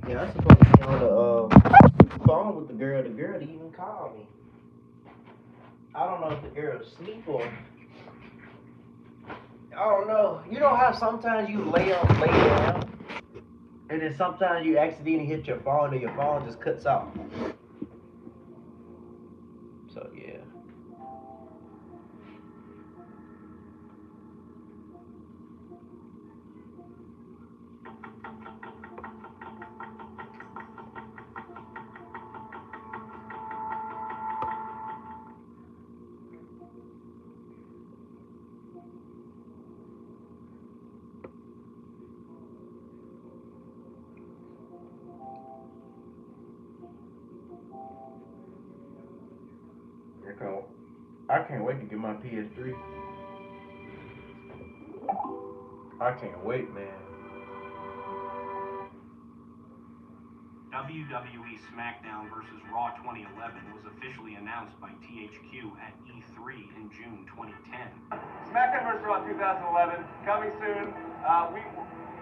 Yeah, I'm supposed to be on the phone with the girl. The girl didn't even call me. I don't know if the girl's asleep or I don't know. You know how sometimes you lay down, and then sometimes you accidentally hit your phone, and your phone just cuts off. So yeah. I can't wait to get my PS3. I can't wait, man. WWE SmackDown vs. Raw 2011 was officially announced by THQ at E3 in June 2010. SmackDown vs. Raw 2011 coming soon.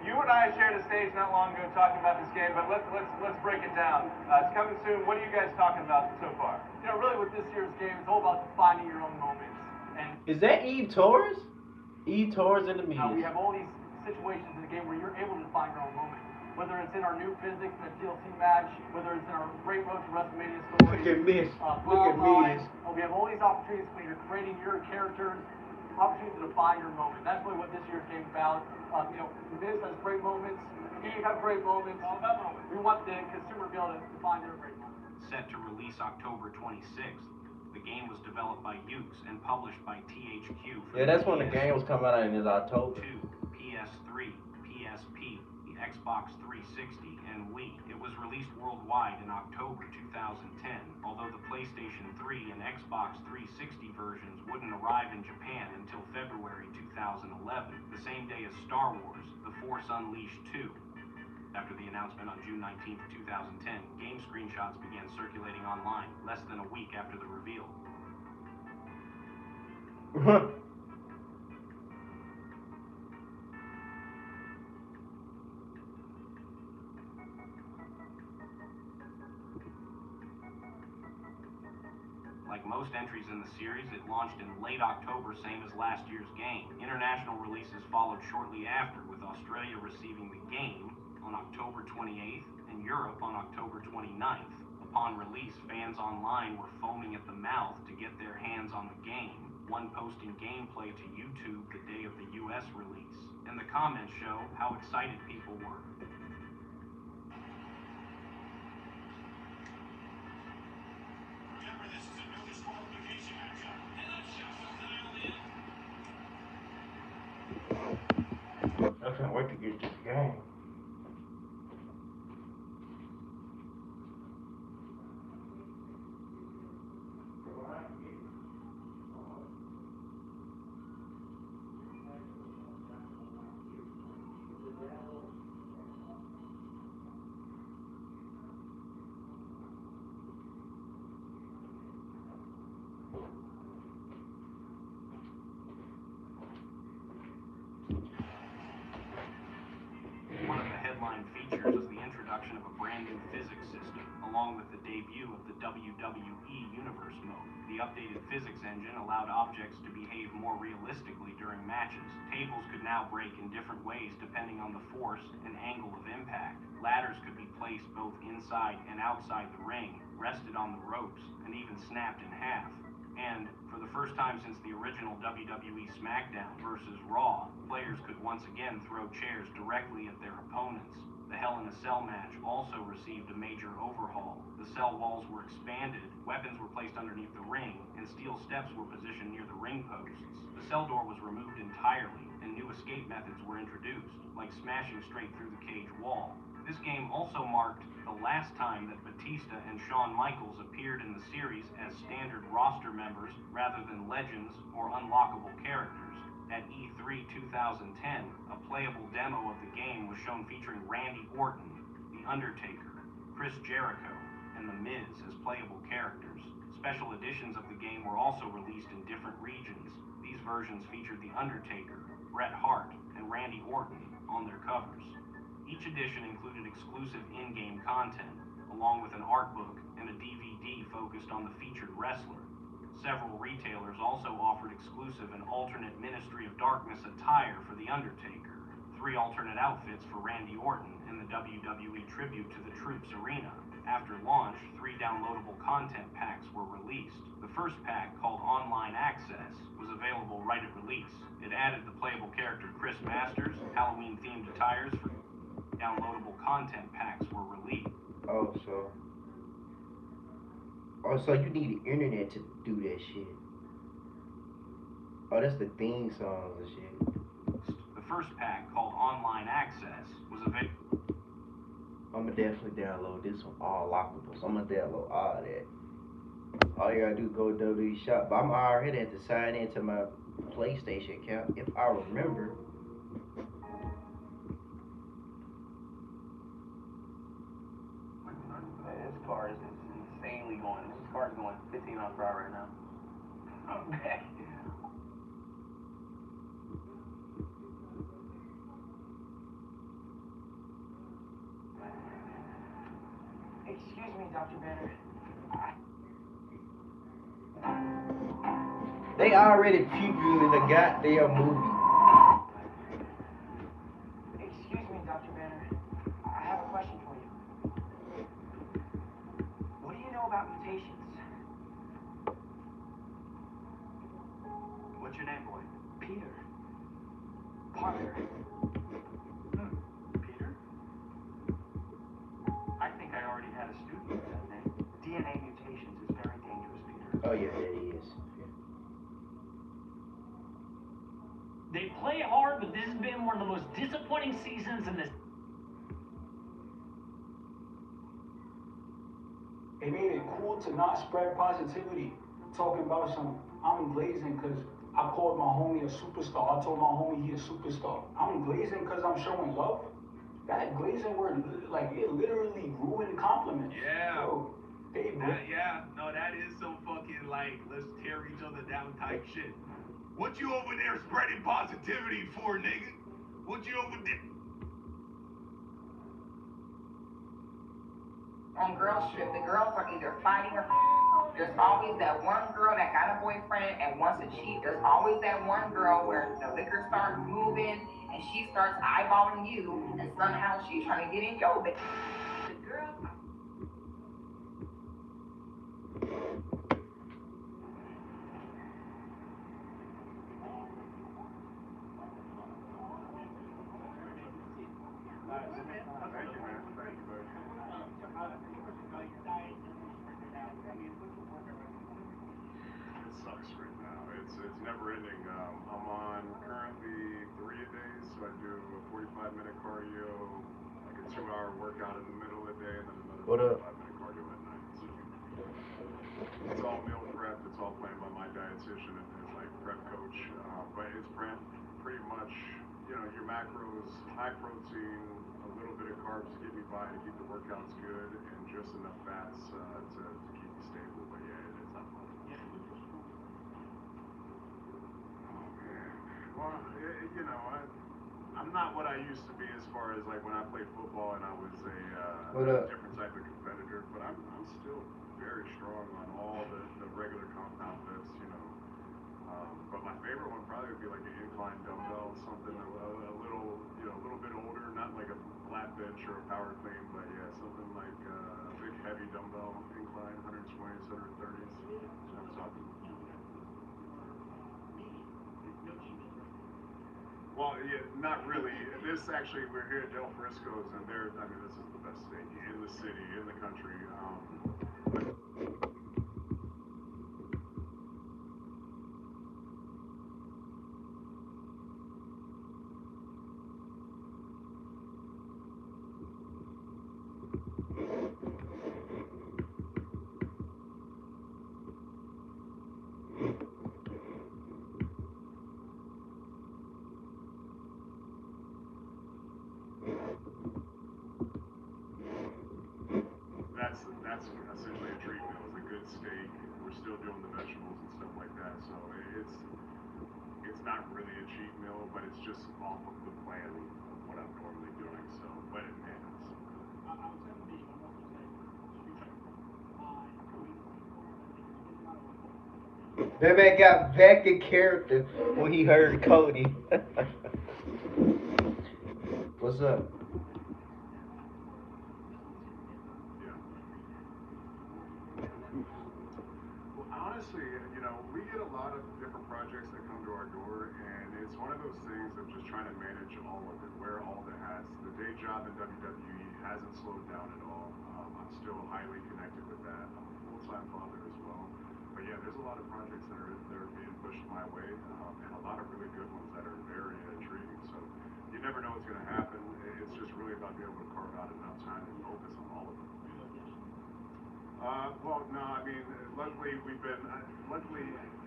You and I shared a stage not long ago talking about this game, but let's break it down. It's coming soon. What are you guys talking about so far? You know, really with this year's game, it's all about defining your own moments. And Is that Eve Torres? Eve Torres in the now we media. have all these situations in the game where you're able to define your own moment. Whether it's in our new physics, that DLC match, whether it's in our great road to WrestleMania story. Look at Miz. Look at Bloodline. Miz. We have all these opportunities when you're creating your characters, opportunities to define your moment. That's really what this year's game is about. Miz has great moments. Eve have great moments. All about moments. We want the consumer to be able to define their great moments. Set to release October 26th, the The game was developed by Ukes and published by THQ for Yeah, that's when the PS2, game was coming out in October. PS3, PSP, the Xbox 360, and Wii. It was released worldwide in October 2010, although the PlayStation 3 and Xbox 360 versions wouldn't arrive in Japan until February 2011, the same day as Star Wars: The Force Unleashed 2. After the announcement on June 19, 2010, game screenshots began circulating online less than a week after the reveal. Like most entries in the series, it launched in late October, same as last year's game. International releases followed shortly after, with Australia receiving the game on October 28th and Europe on October 29th. Upon release, fans online were foaming at the mouth to get their hands on the game, one posting gameplay to YouTube the day of the US release. And the comments show how excited people were. I can't wait to get to the game. One of the headline features is the introduction of a brand new physics system, along with the debut of the WWE Universe mode. The updated physics engine allowed objects to behave more realistically during matches. Tables could now break in different ways depending on the force and angle of impact. Ladders could be placed both inside and outside the ring, rested on the ropes, and even snapped in half. And, for the first time since the original WWE SmackDown vs. Raw, players could once again throw chairs directly at their opponents. The Hell in a Cell match also received a major overhaul. The cell walls were expanded, weapons were placed underneath the ring, and steel steps were positioned near the ring posts. The cell door was removed entirely, and new escape methods were introduced, like smashing straight through the cage wall. This game also marked the last time that Batista and Shawn Michaels appeared in the series as standard roster members rather than legends or unlockable characters. At E3 2010, a playable demo of the game was shown featuring Randy Orton, The Undertaker, Chris Jericho, and The Miz as playable characters. Special editions of the game were also released in different regions. These versions featured The Undertaker, Bret Hart, and Randy Orton on their covers. Each edition included exclusive in-game content, along with an art book and a DVD focused on the featured wrestler. Several retailers also offered exclusive and alternate Ministry of Darkness attire for The Undertaker, 3 alternate outfits for Randy Orton in the WWE tribute to the Troops Arena. After launch, 3 downloadable content packs were released. The first pack, called Online Access, was available right at release. It added the playable character Chris Masters, Halloween-themed attires for downloadable content packs were released. So you need the internet to do that shit. Oh, that's the theme songs and shit. The first pack, called Online Access, was available. I'ma definitely download this one, all lockables. I'ma download all that. All you gotta do is go to WWE shop. But I'm already had to sign into my PlayStation account, if I remember. This car is insanely going. This car is going 15 miles per hour right now. Okay. Excuse me, Dr. Banner. They already previewed the goddamn movie. Excuse me, Dr. Banner. I have a question for you. What do you know about mutations? What's your name, boy? Peter. Parker. Peter? I think I already had a student with that name. DNA mutations is very dangerous, Peter. Oh yeah, there he is. They play hard, but this has been one of the most disappointing seasons in this. It made it cool to not spread positivity. Talking about some, I'm glazing because I called my homie a superstar. I told my homie he a superstar. I'm glazing because I'm showing love. That glazing word, like, it literally ruined compliments. Yeah. Bro, they, Yeah, no, that is some fucking, like, let's tear each other down type shit. What you over there spreading positivity for, nigga? What you over there? On girls trip, the girls are either fighting or there's always that one girl that got a boyfriend and wants to cheat. There's always that one girl where the liquor starts moving and she starts eyeballing you and somehow she's trying to get in your bed. The girls. It sucks right now. It's never ending. I'm on currently 3 a day, so I do a 45-minute cardio, like a 2-hour workout in the middle of the day, and then another 45-minute cardio at night. So it's all meal prepped. It's all planned by my dietitian and his like prep coach. But it's pretty much, you know, your macros, high protein, a little bit of carbs to get me by to keep the workouts good, and just enough fats to keep me stable. But yeah, it's not fun. Well, you know, I'm not what I used to be as far as like when I played football and I was a different type of competitor, but I'm still very strong on all the regular compound lifts, you know. But my favorite one probably would be like an incline dumbbell, something a little, you know, a little bit older, not like a flat bench or a power clean, but yeah, something like a big heavy dumbbell incline, 120s, 130s. That's what I'm talking about. Well, yeah, not really. This actually, we're here at Del Frisco's, and I mean, this is the best steak in the city, in the country. That's essentially a treat meal. It's a good steak. We're still doing the vegetables and stuff like that, so it's not really a cheat meal, but it's just off of the plan of what I'm normally doing. So, but it man, That man got back in character when he heard Cody. What's up? honestly, you know, we get a lot of different projects that come to our door, and it's one of those things of just trying to manage all of it, wear all the hats. The day job in WWE hasn't slowed down at all. I'm still highly connected with that. I'm a full-time father as well. But yeah, there's a lot of projects that are being pushed my way, and a lot of really good ones that are very intriguing. So you never know what's going to happen. It's just really about being able to carve out enough time to focus on all of them. Well, no, I mean, luckily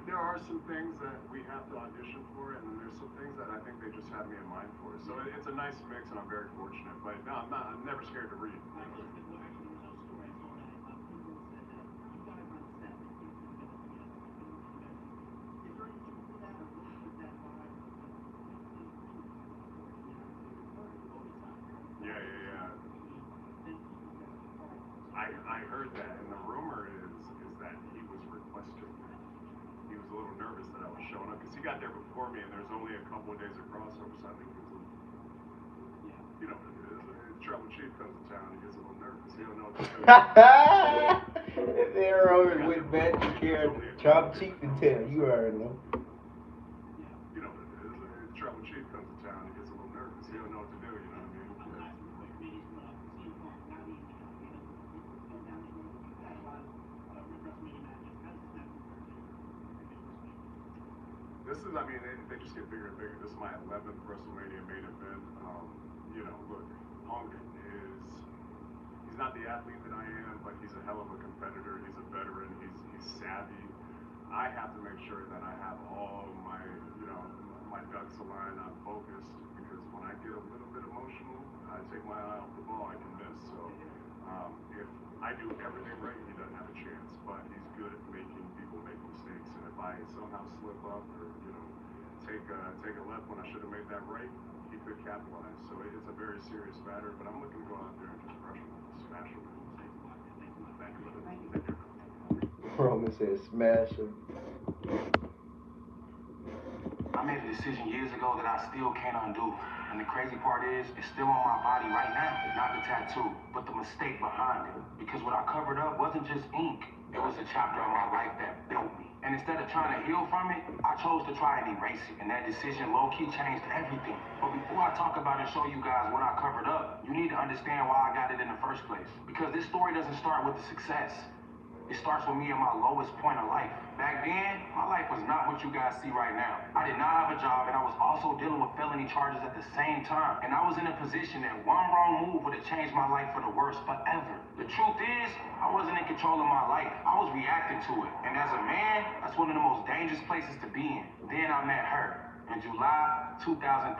there are some things that we have to audition for, and then there's some things that I think they just have me in mind for. So it's a nice mix, and I'm very fortunate. But no, I'm never scared to read. Yeah. I heard that, and the rumor is that he was requested. He was a little nervous that I was showing up because he got there before me, and there's only a couple of days of crossover, so I think he was a little, you know what it is. Trouble Chief comes to town, he gets a little nervous. He don't know what to do. They're over with Magic here. Trouble Chief in town. You already know. You know what it is. Trouble Chief comes to town, he gets a little nervous. He don't know what to do, you know what I mean? this is, I mean, they just get bigger and bigger. This is my 11th WrestleMania main event. You know, look, Punk he's not the athlete that I am, but he's a hell of a competitor. He's a veteran. He's savvy. I have to make sure that I have all my, you know, my ducks aligned. I'm focused, because when I get a little bit emotional, I take my eye off the ball, I can miss. So if I do everything right, he doesn't have a chance. But he's good at making people make mistakes. And if I somehow slip up or, you know, take a left when I should have made that right, he could capitalize. So it's a very serious matter. But I'm looking to go out there and just crush him, smash him. Thank you, brother. Roman says smash him. I made a decision years ago that I still can't undo. And the crazy part is, it's still on my body right now. Not the tattoo, but the mistake behind it. Because what I covered up wasn't just ink. It was a chapter of my life that built me. And instead of trying to heal from it, I chose to try and erase it. And that decision low-key changed everything. But before I talk about and show you guys what I covered up, you need to understand why I got it in the first place. Because this story doesn't start with the success. It starts with me at my lowest point of life. Back then, my life was not what you guys see right now. I did not have a job, and I was also dealing with felony charges at the same time. And I was in a position that one wrong move would have changed my life for the worse forever. The truth is, I wasn't in control of my life. I was reacting to it. And as a man, that's one of the most dangerous places to be in. Then I met her. In July 2013.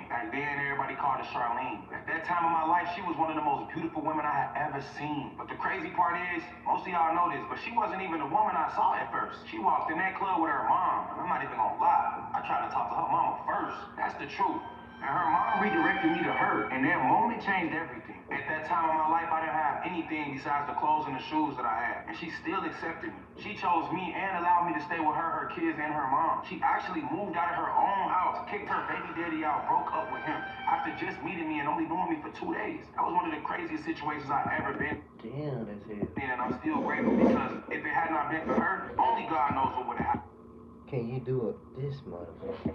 Back then, everybody called her Charlene. At that time of my life, she was one of the most beautiful women I had ever seen. But the crazy part is, most of y'all know this, but she wasn't even the woman I saw at first. She walked in that club with her mom, and I'm not even gonna lie. I tried to talk to her mama first. That's the truth. And her mom redirected me to her, and that moment changed everything. At that time of my life, I didn't have anything besides the clothes and the shoes that I had, and she still accepted me. She chose me and allowed me to stay with her kids, and her mom. She actually moved out of her own house, kicked her baby daddy out, broke up with him after just meeting me and only knowing me for 2 days. That was one of the craziest situations I've ever been. Damn, that's it. And I'm still grateful, because if it had not been for her, only God knows what would have happened. Can you do it this motherfucker?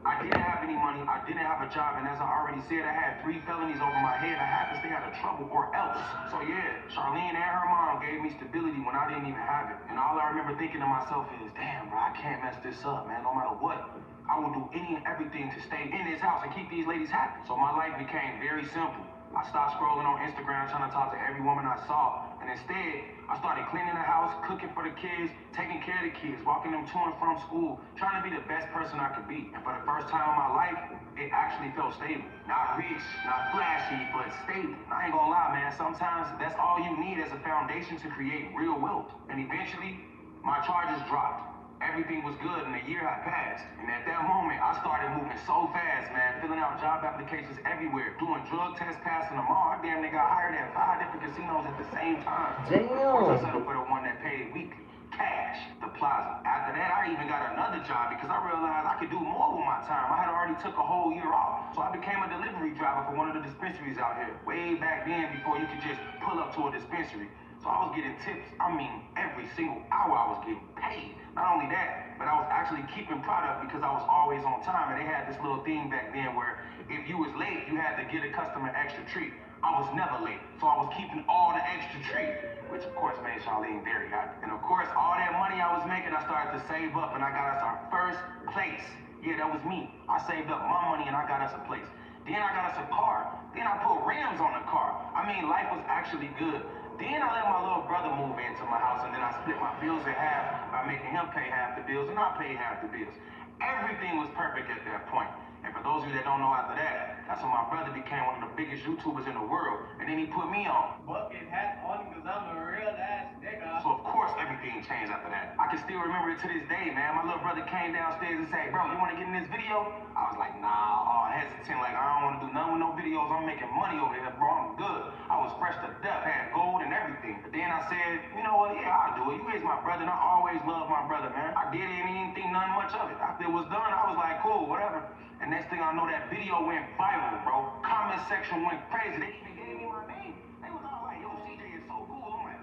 I didn't have any money, I didn't have a job, and as I already said, I had 3 felonies over my head. I had to stay out of trouble or else. So yeah, Charlene and her mom gave me stability when I didn't even have it. And all I remember thinking to myself is, damn, bro, I can't mess this up, man, no matter what. I will do any and everything to stay in this house and keep these ladies happy. So my life became very simple. I stopped scrolling on Instagram trying to talk to every woman I saw, and instead, I started cleaning the house, cooking for the kids, taking care of the kids, walking them to and from school, trying to be the best person I could be. And for the first time in my life, it actually felt stable. Not rich, not flashy, but stable. I ain't gonna lie, man, sometimes that's all you need as a foundation to create real wealth. And eventually, my charges dropped. Everything was good and a year had passed. And at that moment, I started moving so fast, man, filling out job applications everywhere, doing drug tests, passing them all. I damn near got hired at 5 different casinos at the same time. Damn. Of course, I settled for the one that paid weekly. Cash, the Plaza. After that, I even got another job because I realized I could do more with my time. I had already took a whole year off. So I became a delivery driver for one of the dispensaries out here. Way back then, before you could just pull up to a dispensary. So I was getting tips, I mean, every single hour I was getting paid. Not only that, but I was actually keeping product because I was always on time. And they had this little thing back then where if you was late, you had to get a customer extra treat. I was never late, so I was keeping all the extra treat, which of course made Charlene very happy. And of course, all that money I was making, I started to save up and I got us our first place. Yeah, that was me. I saved up my money and I got us a place. Then I got us a car. Then I put rims on the car. I mean, life was actually good. Then I let my little brother move into my house, and then I split my bills in half by making him pay half the bills, and I paid half the bills. Everything was perfect at that point. And for those of you that don't know after that, that's when my brother became one of the biggest YouTubers in the world, and then he put me on. Bucket hat on because I'm a real ass nigga. So of course everything changed after that. I can still remember it to this day, man. My little brother came downstairs and said, bro, you want to get in this video? I was like, nah, all hesitant, like I don't want to do nothing with no videos. I'm making money over here, bro. I'm good. I was fresh to death, had gold and everything. But then I said, you know what? Yeah, I'll do it. You is my brother, and I always loved my brother, man. I did it and he didn't think nothing much of it. After it was done, I was like, cool, whatever. And next thing I know, that video went viral, bro. Comment section went crazy. They even gave me my name. They was all like, yo, CJ is so cool. I'm like,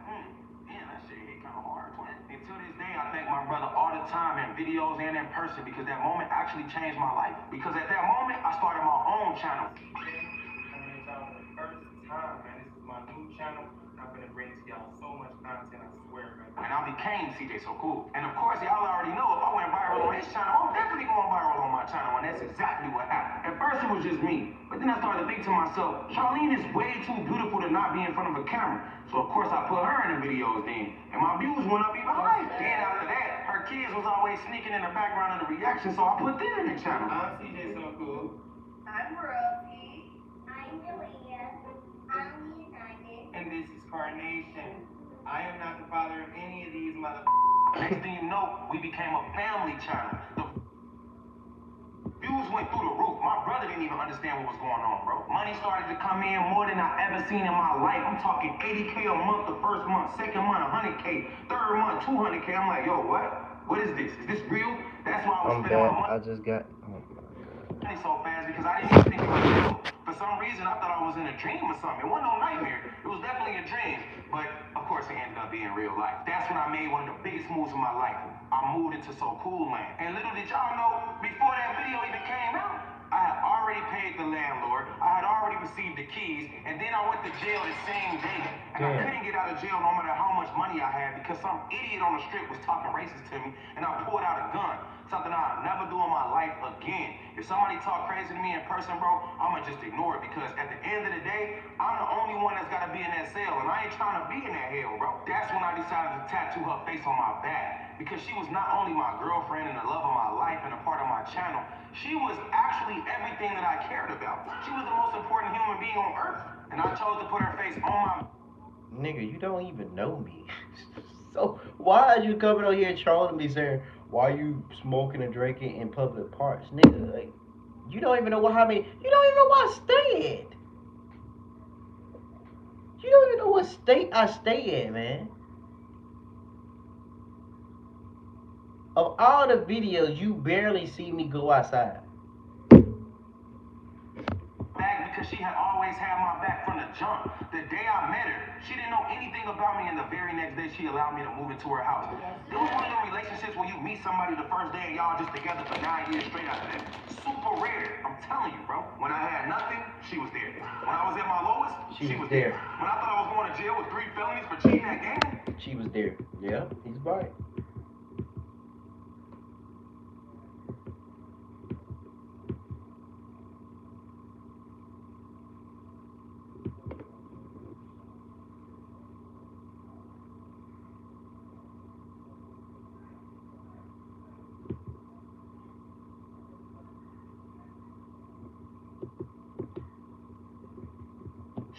damn, that shit hit kind of hard, twin. And to this day, I thank my brother all the time in videos and in person because that moment actually changed my life. Because at that moment, I started my own channel. Coming at y'all for the first time, man. This is my new channel. I'm gonna bring to y'all so much content, I swear, man. And I became CJ So Cool. And of course, y'all already know if I went viral on this channel, I'm definitely going viral on my channel, and that's exactly what happened. At first, it was just me, but then I started to think to myself, Charlene is way too beautiful to not be in front of a camera. So of course I put her in the videos then, and my views went up even higher. Then after that, her kids was always sneaking in the background of the reaction, so I put them in the channel. I'm CJ So Cool. I'm Rosie. I'm Julia. I'm United. And this is Carnation. I am not the father of any of these Next thing you know, we became a family channel. The views went through the roof. My brother didn't even understand what was going on, bro. Money started to come in more than I ever seen in my life. I'm talking 80K a month the first month, second month 100K, third month 200K. I'm like, yo, what? What is this? Is this real? That's why I was spending my money. I just got. So fast because I didn't even think it was real. For some reason, I thought I was in a dream or something. It wasn't no nightmare. It was definitely a dream. But of course, it ended up being real life. That's when I made one of the biggest moves of my life. I moved into So Cool Land. And little did y'all know, before that video even came out, I had already paid the landlord. I had already received the keys, and then I went to jail the same day. And I couldn't get out of jail no matter how much money I had because some idiot on the strip was talking racist to me, and I pulled out a gun. Something I'll never do in my life again. If somebody talk crazy to me in person, bro, I'ma just ignore it because at the end of the day, I'm the only one that's gotta be in that cell, and I ain't trying to be in that hell, bro. That's when I decided to tattoo her face on my back because she was not only my girlfriend and the love of my life and a part of my channel, she was actually everything that I cared about. She was the most important human being on earth, and I chose to put her face on my... Nigga, you don't even know me. So why are you coming on here trolling me saying why you smoking and drinking in public parks? Nigga, like, you don't even know what how many, you don't even know where I stay at. You don't even know what state I stay in, man. Of all the videos, you barely see me go outside. Because she had always had my back from the jump. The day I met her, she didn't know anything about me, and the very next day she allowed me to move into her house. It was one of them relationships where you meet somebody the first day and y'all just together for 9 years straight after that. Super rare. I'm telling you, bro. When I had nothing, she was there. When I was at my lowest, she was there. When I thought I was going to jail with 3 felonies for cheating that game, she was there. Yeah, he's right.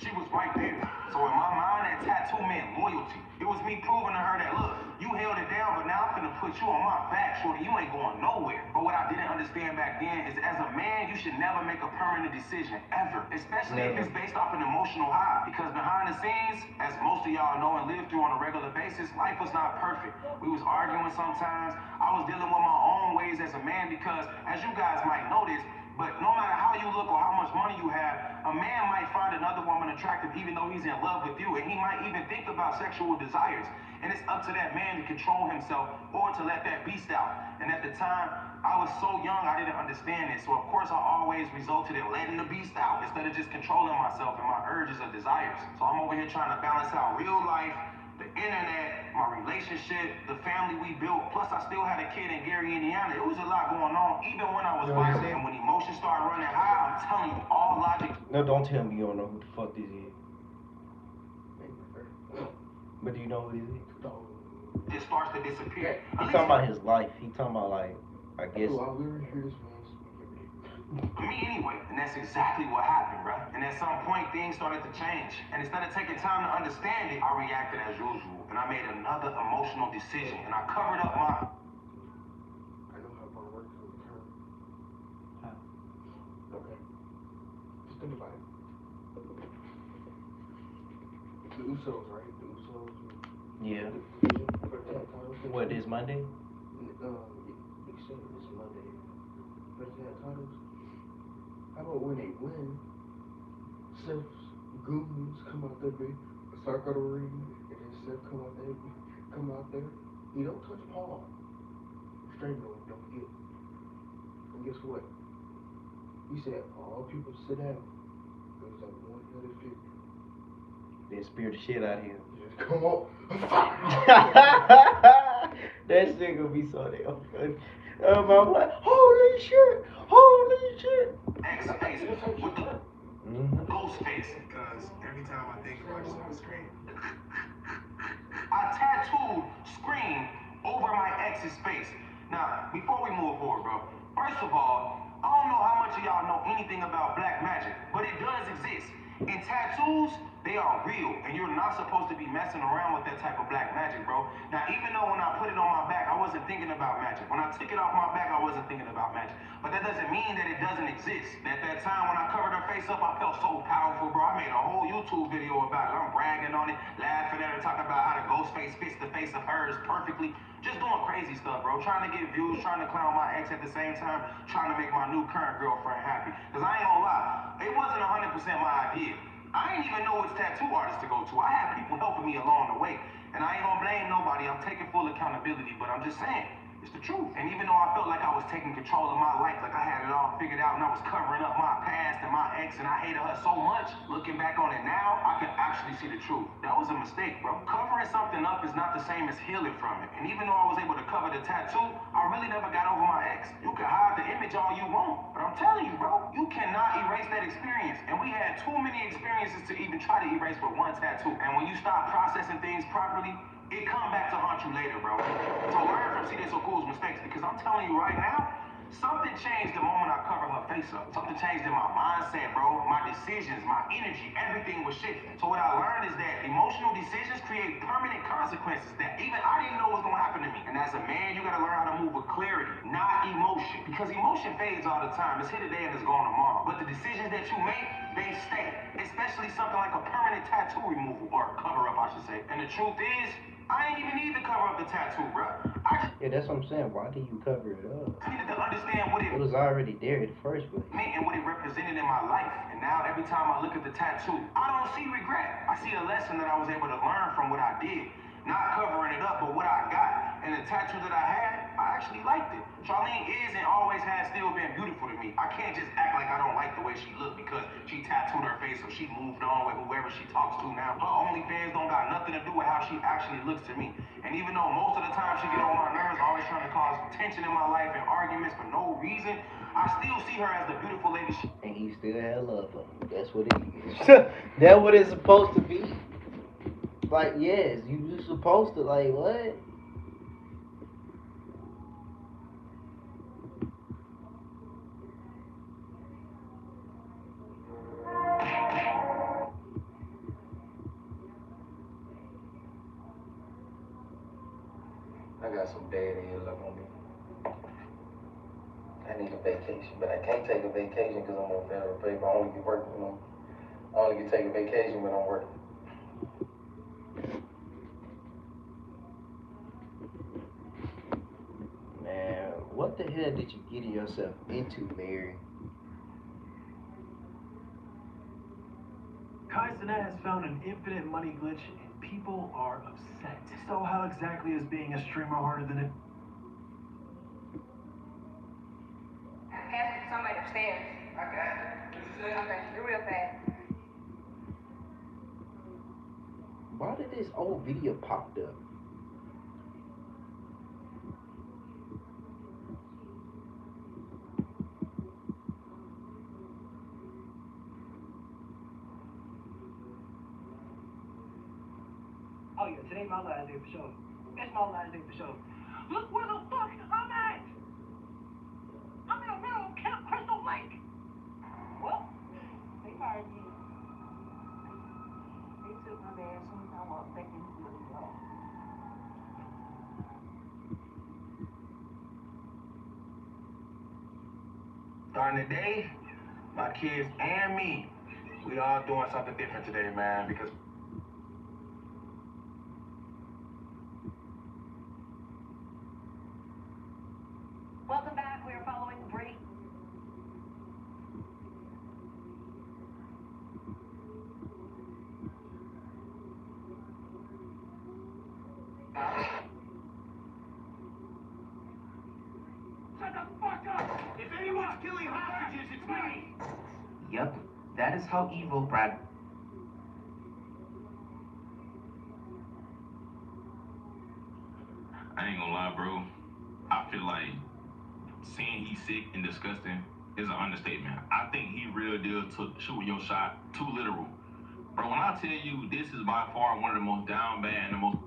she was right there. So in my mind, that tattoo meant loyalty. It was me proving to her that, look, you held it down, but now I'm finna put you on my back, shorty. You ain't going nowhere. But what I didn't understand back then is as a man, you should never make a permanent decision, ever. Especially if it's based off an emotional high. Because behind the scenes, as most of y'all know and live through on a regular basis, life was not perfect. We was arguing sometimes. I was dealing with my own ways as a man because, as you guys might notice, but no matter how you look or how much money you have, a man might find another woman attractive even though he's in love with you, and he might even think about sexual desires. And it's up to that man to control himself or to let that beast out. And at the time, I was so young, I didn't understand it. So of course, I always resulted in letting the beast out instead of just controlling myself and my urges or desires. So I'm over here trying to balance out real life, the internet, my relationship, the family we built, plus I still had a kid in Gary, Indiana. It was a lot going on, even when I was violent. And when emotions started running high, I'm telling you, all logic. No, don't tell me you don't know who the fuck this is. But do you know who this is? It starts to disappear. He talking about his life. He talking about, like, I guess. Me anyway, and that's exactly what happened, bro. And at some point, things started to change. And instead of taking time to understand it, I reacted as usual. And I made another emotional decision. And I covered up my... I know how far works with her. Okay. Just think about it. The Usos, right? The Usos. Yeah. What, this Monday? They said this Monday. But they had titles. How about when they win, Seth's goons come out there, big circle the ring, and then Seth come out there. He don't touch Paul. Straight no, don't forget. And guess what? He said, all people sit down. It was like 150. They speared the shit out of him. Just come on. That shit gonna be so damn funny. I'm like, holy shit. X face with the ghost face. Because every time I think about it, I just want to scream. I tattooed Scream over my ex's face. Now, before we move forward, bro, first of all, I don't know how much of y'all know anything about black magic, but it does exist. And tattoos, they are real, and you're not supposed to be messing around with that type of black magic, bro. Now, even though when I put it on my back, I wasn't thinking about magic. When I took it off my back, I wasn't thinking about magic. But that doesn't mean that it doesn't exist. At that time when I covered her face up, I felt so powerful, bro. I made a whole YouTube video about it. I'm bragging on it, laughing at her, talking about how the ghost face fits the face of hers perfectly. Just doing crazy stuff, bro. Trying to get views, trying to clown my ex at the same time, trying to make my new current girlfriend happy. Because I ain't gonna lie, it wasn't 100% my idea. I ain't even know which tattoo artist to go to. I had people helping me along the way. And I ain't gonna blame nobody. I'm taking full accountability, but I'm just saying, it's the truth. And even though I felt like I was taking control of my life, like I had it all figured out and I was covering up my past and my ex and I hated her so much, looking back on it now, I can actually see the truth. That was a mistake, bro. Covering something up is not the same as healing from it. And even though I was able to cover the tattoo, I really never got over my ex. You can hide the image all you want, but I'm telling you, bro, you cannot erase that experience. And we had too many experiences to even try to erase with one tattoo. And when you stop processing things properly, it come back to haunt you later, bro. So learn from C.J. Sokul's mistakes, because I'm telling you right now, something changed the moment I covered her face up. Something changed in my mindset, bro. My decisions, my energy, everything was shifting. So what I learned is that emotional decisions create permanent consequences that even I didn't know was gonna happen to me. And as a man, you gotta learn how to move with clarity, not emotion. Because emotion fades all the time. It's here today and it's gone tomorrow. But the decisions that you make, they stay. Especially something like a permanent tattoo removal, or cover up, I should say. And the truth is, I ain't even need to cover up the tattoo, bro. Yeah, that's what I'm saying. Why do you cover it up? I needed to understand what it was already there in the first place. meant and what it represented in my life. And now every time I look at the tattoo, I don't see regret. I see a lesson that I was able to learn from what I did. Not covering it up, but what I got. And the tattoo that I had, I actually liked it. Charlene is and always has still been beautiful to me. I can't just act like I don't like the way she looked because she tattooed her face or she moved on with whoever she talks to now. Her OnlyFans don't got nothing to do with how she actually looks to me. And even though most of the time she get on my nerves, always trying to cause tension in my life and arguments for no reason, I still see her as the beautiful lady she and he still had love for her. That's what it is. That's what it's supposed to be. Like, yes, you just supposed to, like, what? I got some bad head luck on me. I need a vacation, but I can't take a vacation because I'm on federal paper. I only can work, I only can take a vacation when I'm working. Man, what the hell did you get yourself into, Mary? Kai Cenat has found an infinite money glitch and people are upset. So how exactly is being a streamer harder than it? Pass somebody upstairs. I got it. Okay, you're real fast. Why did this old video pop up? Oh yeah, today my last day for sure. That's my last day for sure. Look where the fuck I'm at! I'm in the middle of Camp Crystal Lake! Well, they fired me. They took my bed as soon as I walked back into the yard. Starting today, my kids and me, we all doing something different today, man, because Welcome back. We are following Brady. Shut the fuck up! If anyone's killing hostages, it's me! Yep, that is how evil Brad. I ain't gonna lie, bro. I feel like saying he's sick and disgusting is an understatement. I think he real deal took shooting your shot too literal. Bro, when I tell you this is by far one of the most down bad and the most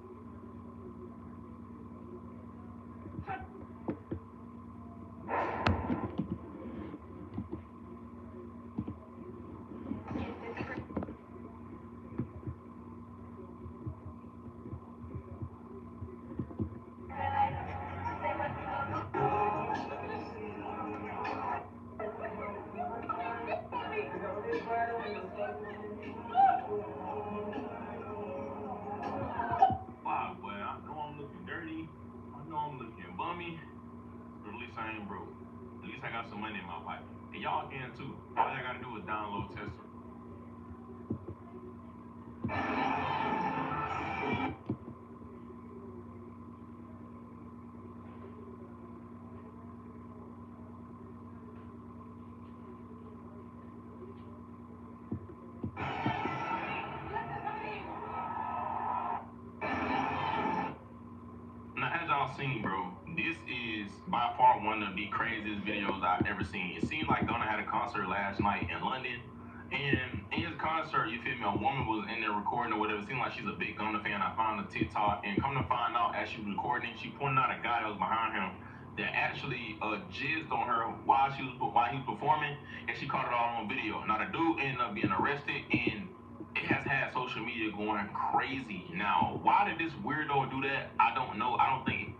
wow, boy, I know I'm looking dirty. I know I'm looking bummy. But at least I ain't broke. At least I got some money in my pocket. And y'all can too. All I gotta do is download Tesla. Now, as y'all seen, bro, this is by far one of the craziest videos I've ever seen. It seemed like Gunna had a concert last night in London. And in his concert, you feel me, a woman was in there recording or whatever. It seemed like she's a big Gunna fan. I found a TikTok, and come to find out, as she was recording, she pointed out a guy that was behind him that actually jizzed on her while he was performing, and she caught it all on video. Now, the dude ended up being arrested, and it has had social media going crazy. Now, why did this weirdo do that? I don't know. I don't think.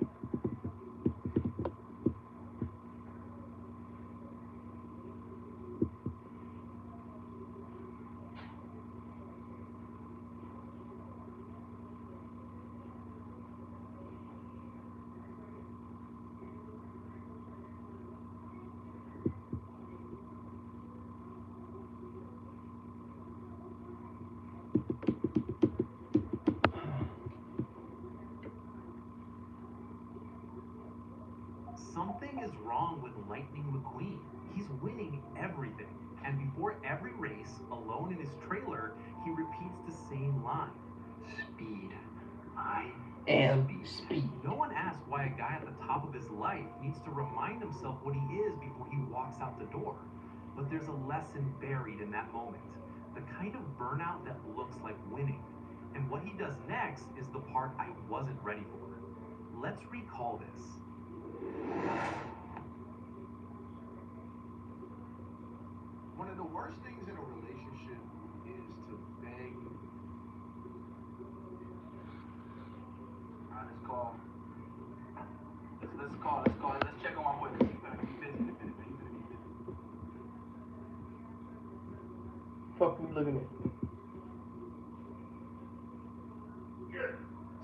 Something is wrong with Lightning McQueen. He's winning everything. And before every race, alone in his trailer, he repeats the same line. Speed. I am speed. No one asks why a guy at the top of his life needs to remind himself what he is before he walks out the door. But there's a lesson buried in that moment. The kind of burnout that looks like winning. And what he does next is the part I wasn't ready for. Let's recall this. One of the worst things in a relationship is to beg. Alright, let's call. Let's check on my boy. He's gonna be busy in a minute. Fuck you looking at?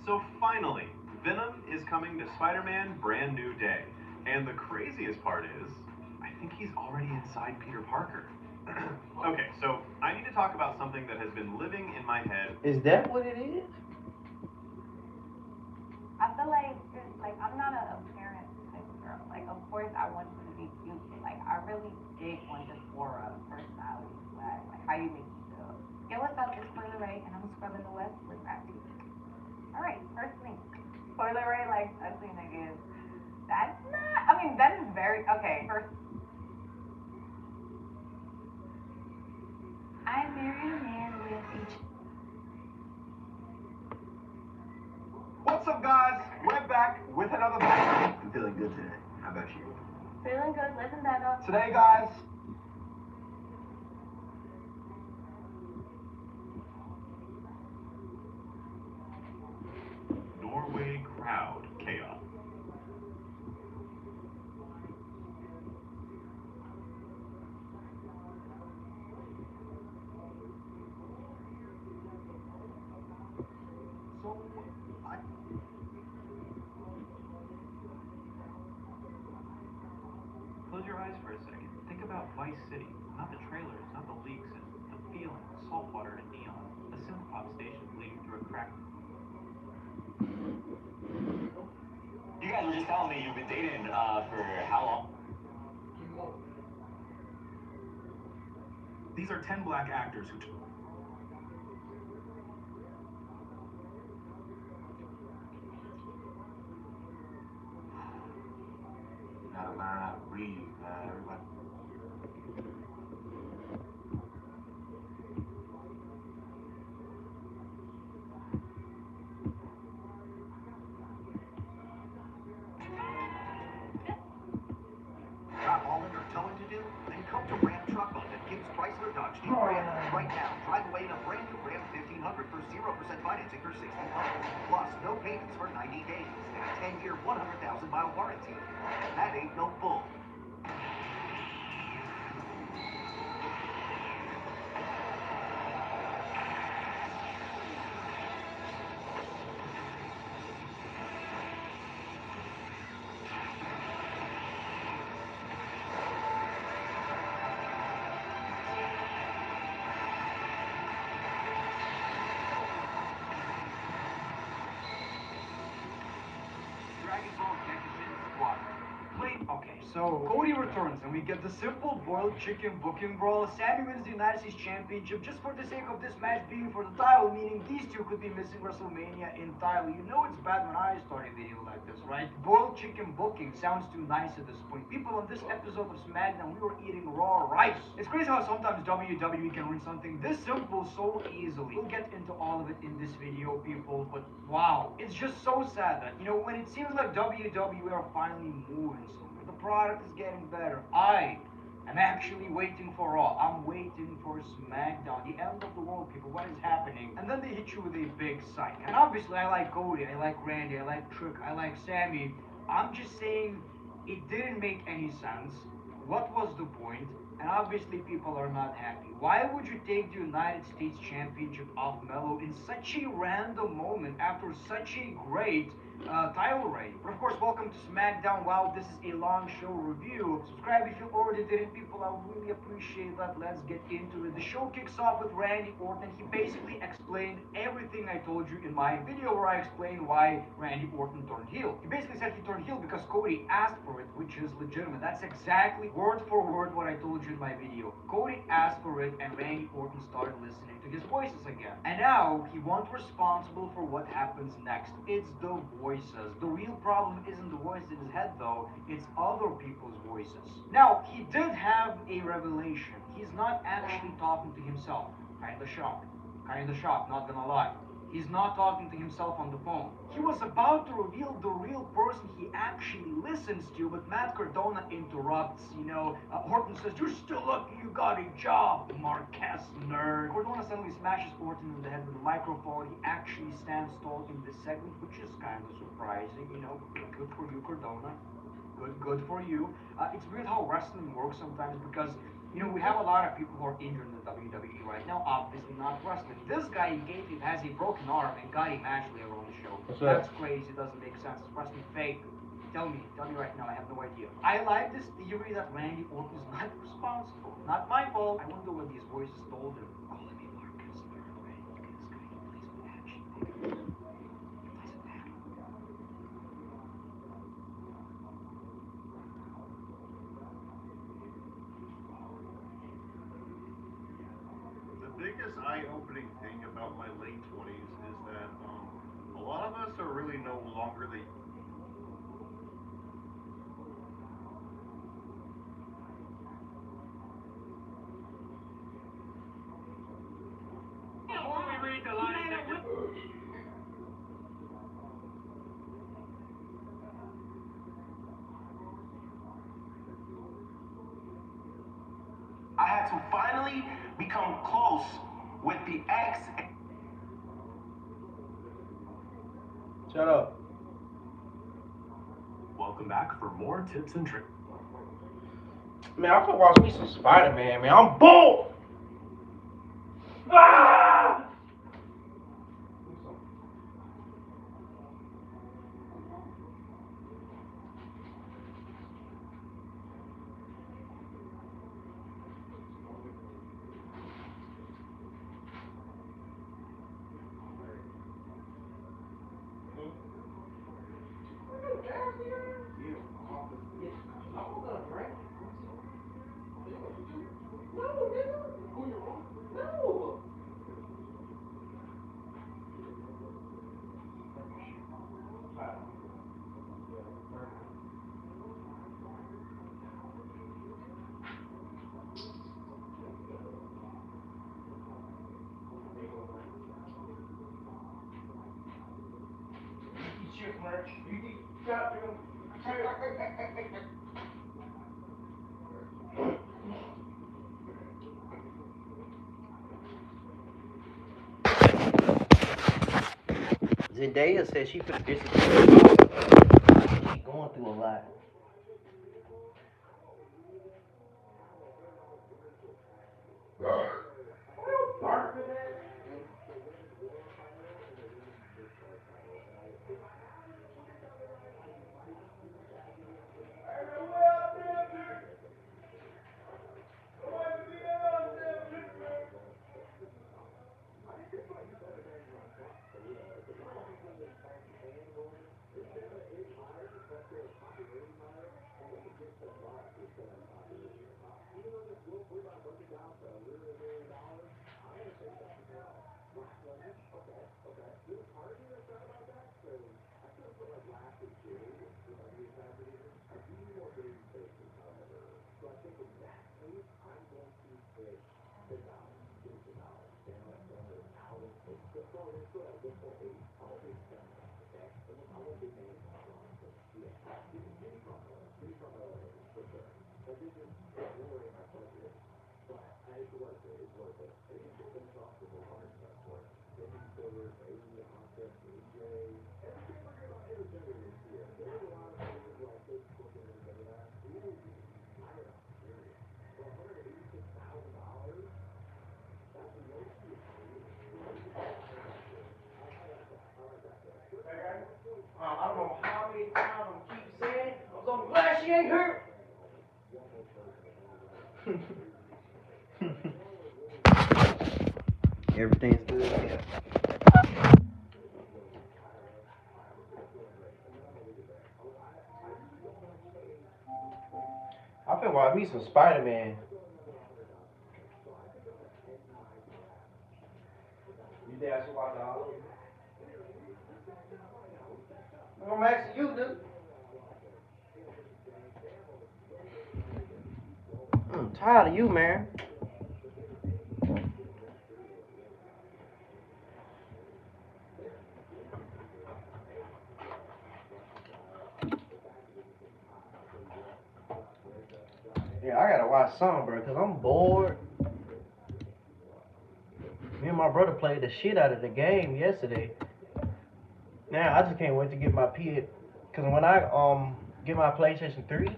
So finally, Venom is coming to Spider-Man Brand New Day. And the craziest part is, I think he's already inside Peter Parker. Okay, so I need to talk about something that has been living in my head. Is that what it is? I feel like I'm not a parent type of girl. Like, of course I want you to be cute, but like I really dig on just aura, personality, swag, like how you make me feel. Yo, what's up? It's Spoiler Ray, and I'm scrubbing the West with rap too. All right, first thing, Spoiler Ray, like ugly niggas. That's not. I mean, that is very okay. First, I married a man with each. What's up, guys? We're back with another video. I'm feeling good today. How about you? Feeling good, living better. Today, guys, Norway crowd chaos. Close your eyes for a second. Think about Vice City. Not the trailers, not the leaks, and the feeling of saltwater and neon. A synth pop station bleeding through a crack. You guys were just telling me you've been dating for how long? These are 10 black actors who Not learn how to breathe, man. Everybody. Got hauling or towing to do? Then come to Ram Truck Fund at Gibbs Chrysler Dodge Jeep Ram. Right now, drive away in a brand new Ram 1500 for 0% financing for 60 months. Plus, no payments for 90 days. And a 10-year, 100,000-mile warranty. That ain't no bull. Dragon Ball Championship Squad. Okay, so Cody returns and we get the simple boiled chicken booking brawl. Sammy wins the United States Championship just for the sake of this match being for the title, meaning these two could be missing WrestleMania entirely. You know it's bad when I start a video like this, right? Boiled chicken booking sounds too nice at this point. People, on this episode of SmackDown, we were eating raw rice. It's crazy how sometimes WWE can ruin something this simple so easily. We'll get into all of it in this video, people, but wow, it's just so sad that, you know, when it seems like WWE are finally moving somewhere, the product is getting better, I am actually waiting for Raw. I'm waiting for SmackDown, the end of the world, people. What is happening? And then they hit you with a big psych. And obviously I like Cody, I like Randy, I like Trick, I like Sammy. I'm just saying it didn't make any sense. What was the point? And obviously people are not happy. Why would you take the United States Championship off Melo in such a random moment after such a great title reign? But of course, welcome to SmackDown. Wow, this is a long show review. Subscribe if you already didn't, people. I would really appreciate that. Let's get into it. The show kicks off with Randy Orton. He basically explained everything I told you in my video where I explained why Randy Orton turned heel. He basically said he turned heel because Cody asked for it, which is legitimate. That's exactly word for word what I told you in my video. Cody asked for it and Randy Orton started listening to his voices again. And now he won't responsible for what happens next. It's the voices. The real problem isn't the voice in his head though, it's other people's voices. Now, he did have a revelation. He's not actually talking to himself. Kinda shocked, not gonna lie. He's not talking to himself on the phone. He was about to reveal the real person he actually listens to, but Matt Cardona interrupts, you know. Orton says, "You're still lucky you got a job, Marquez nerd." Cardona suddenly smashes Orton in the head with a microphone. He actually stands tall in this segment, which is kind of surprising, you know. Good for you, Cardona. Good for you. It's weird how wrestling works sometimes because, you know, we have a lot of people who are injured in the WWE right now, obviously not wrestling. This guy, Gaethje, has a broken arm and got a match later on the show. That's crazy, it doesn't make sense. It's wrestling fake. Tell me right now, I have no idea. I like this theory that Randy Orton is not responsible. Not my fault. I wonder what these voices told him. Call me Marcus. The biggest eye-opening thing about my late 20s is that a lot of us are really no longer the I had to finally become close with the ex. Shut up. Welcome back for more tips and tricks. Man, I'm gonna watch me some Spider-Man, man. I'm bored! Ah! Zendaya said she could disappear. She going through a lot. I don't know how many times I keep saying, I'm so glad she ain't hurt. Everything's good. Yeah. I feel watch me some Spider-Man. You think I should watch all of it? I'm asking you, dude. I'm tired of you, man. Yeah, I gotta watch some, bro, because I'm bored. Me and my brother played the shit out of the game yesterday. Now, I just can't wait to get my PS. Because when I get my PlayStation 3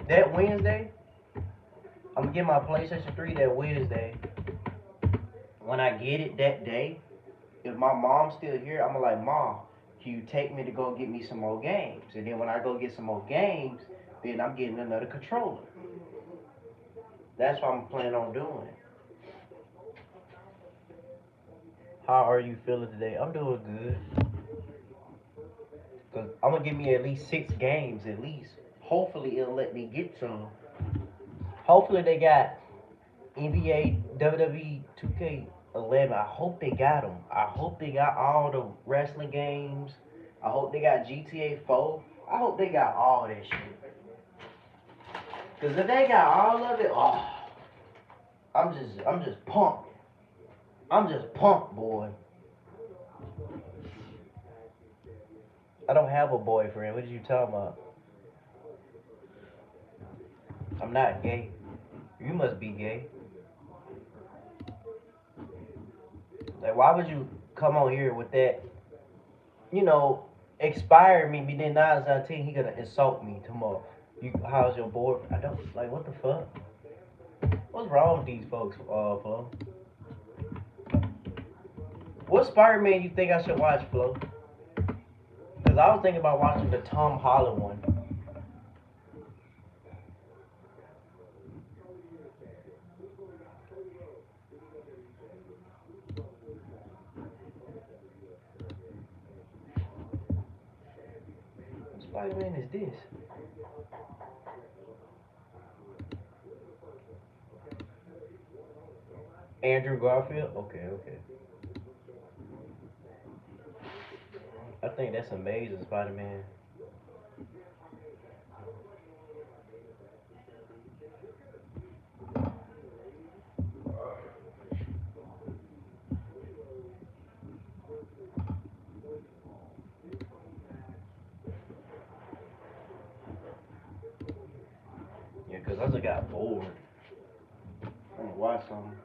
that Wednesday, I'm going to get my PlayStation 3 that Wednesday. When I get it that day, if my mom's still here, I'm going to like, Mom, can you take me to go get me some more games? And then when I go get some more games, then I'm getting another controller. That's what I'm planning on doing. How are you feeling today? I'm doing good. Cause I'm gonna give me at least 6 games at least. Hopefully it'll let me get some. Hopefully they got NBA, WWE 2K11. I hope they got them. I hope they got all the wrestling games. I hope they got GTA 4. I hope they got all that shit. Cause if they got all of it, oh, I'm just pumped. I'm just pumped, boy. I don't have a boyfriend. What are you talking about? I'm not gay. You must be gay. Like, why would you come on here with that, expire me, but then 9 out of 10, he gonna insult me tomorrow. How's your boyfriend? I don't, like, what the fuck? What's wrong with these folks, Flo? What Spider-Man you think I should watch, Flo? Because I was thinking about watching the Tom Holland one. What Spider-Man is this? Andrew Garfield? Okay. I think that's amazing, Spider-Man. Cause I just got bored. I want to watch something.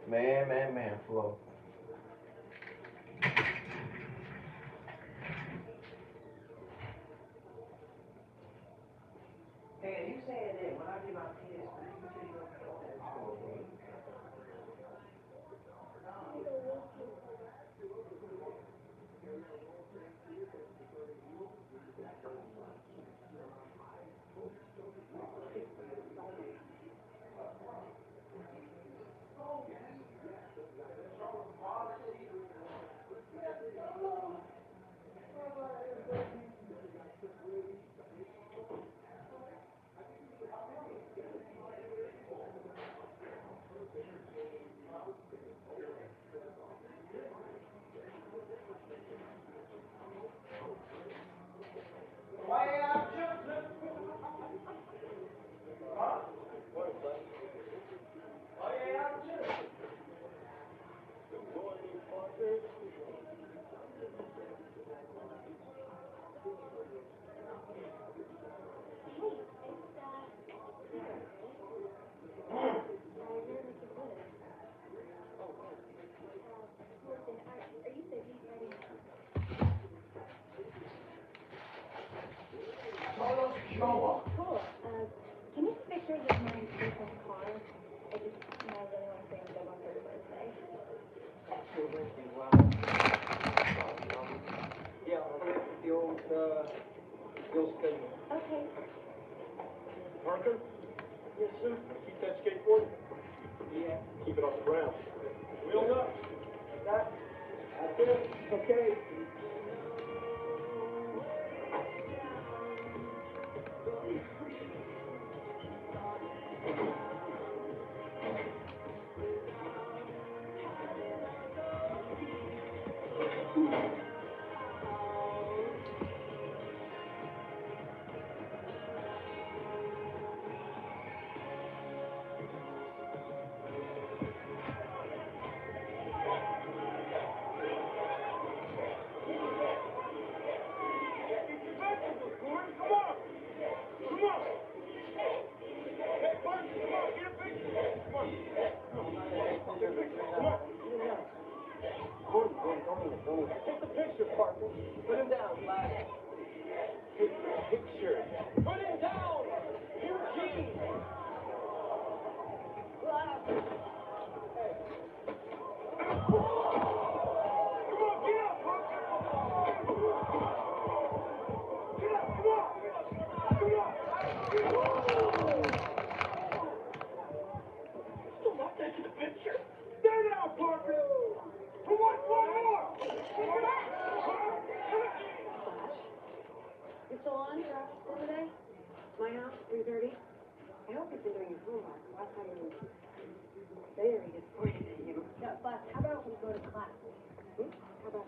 Man, Flo. Hey, you saying that when I get my PS3, you say you're gonna play that? Parker? Yes, sir. Keep that skateboard? Yeah. Keep it off the ground. Wheels up. That's it. Okay. Take the picture, Parker. Put him down, lad. Take the picture. Put him down! Eugene! Lad! Hey. Come on, get up, Parker! Get up, come on! Come on! Still not taking the picture. Stay down, Parker! Come on, one more! You still on your office for today? My house, 3:30. I hope you've been doing your homework. Last time you were very disappointed in you. No, but how about we go to class? How about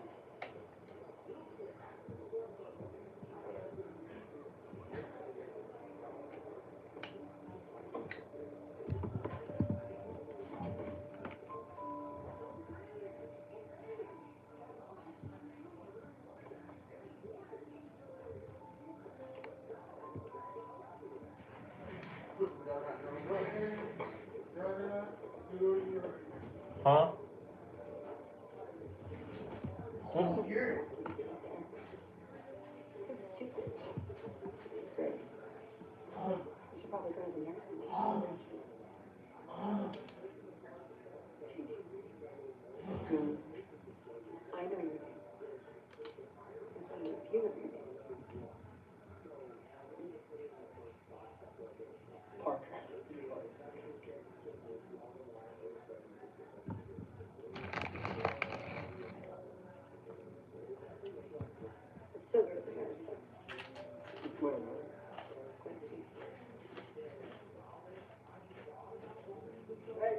Huh? you should probably go to the nursing I know you do. There's only a few of you. Parker. Still go to the nursing. Wait. Hey.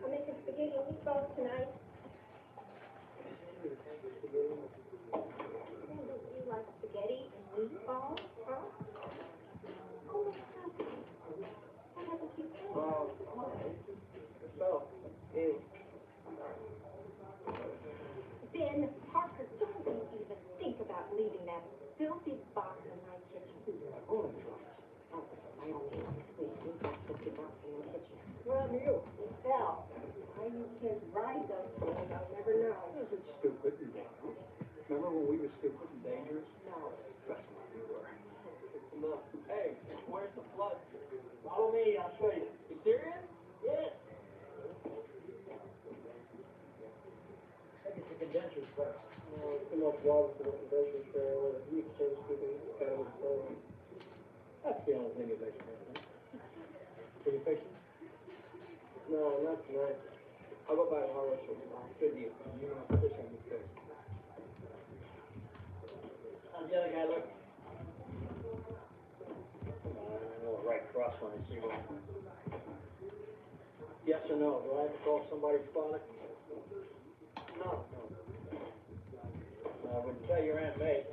I'm making spaghetti and meatballs tonight. You like spaghetti and meatballs, huh? Oh, what's happening? What happened to you? So, hey. Ben, Parker, don't you even think about leaving that filthy box in my kitchen. Oh, I don't mean sweet. We've got 50 bucks in the kitchen. Well, you, hell, why you can't ride those things, I'll never know. This is stupid and dangerous. Remember when we were stupid and dangerous? No. Trust me, we were. Look, hey, where's the flood? Follow me, I'll show you. You serious? Yes. Take it to condensers first. Too much water for the condensers there, or the heat change to be kind of slow. That's the only thing that makes sense. Can you fix it? No, not tonight. I'll go by tomorrow, so good deal. You know, this one is fixed. How's the other guy look? Right cross when I see one. Yes or no? Do I have to call somebody's father? No. I wouldn't tell your Aunt May.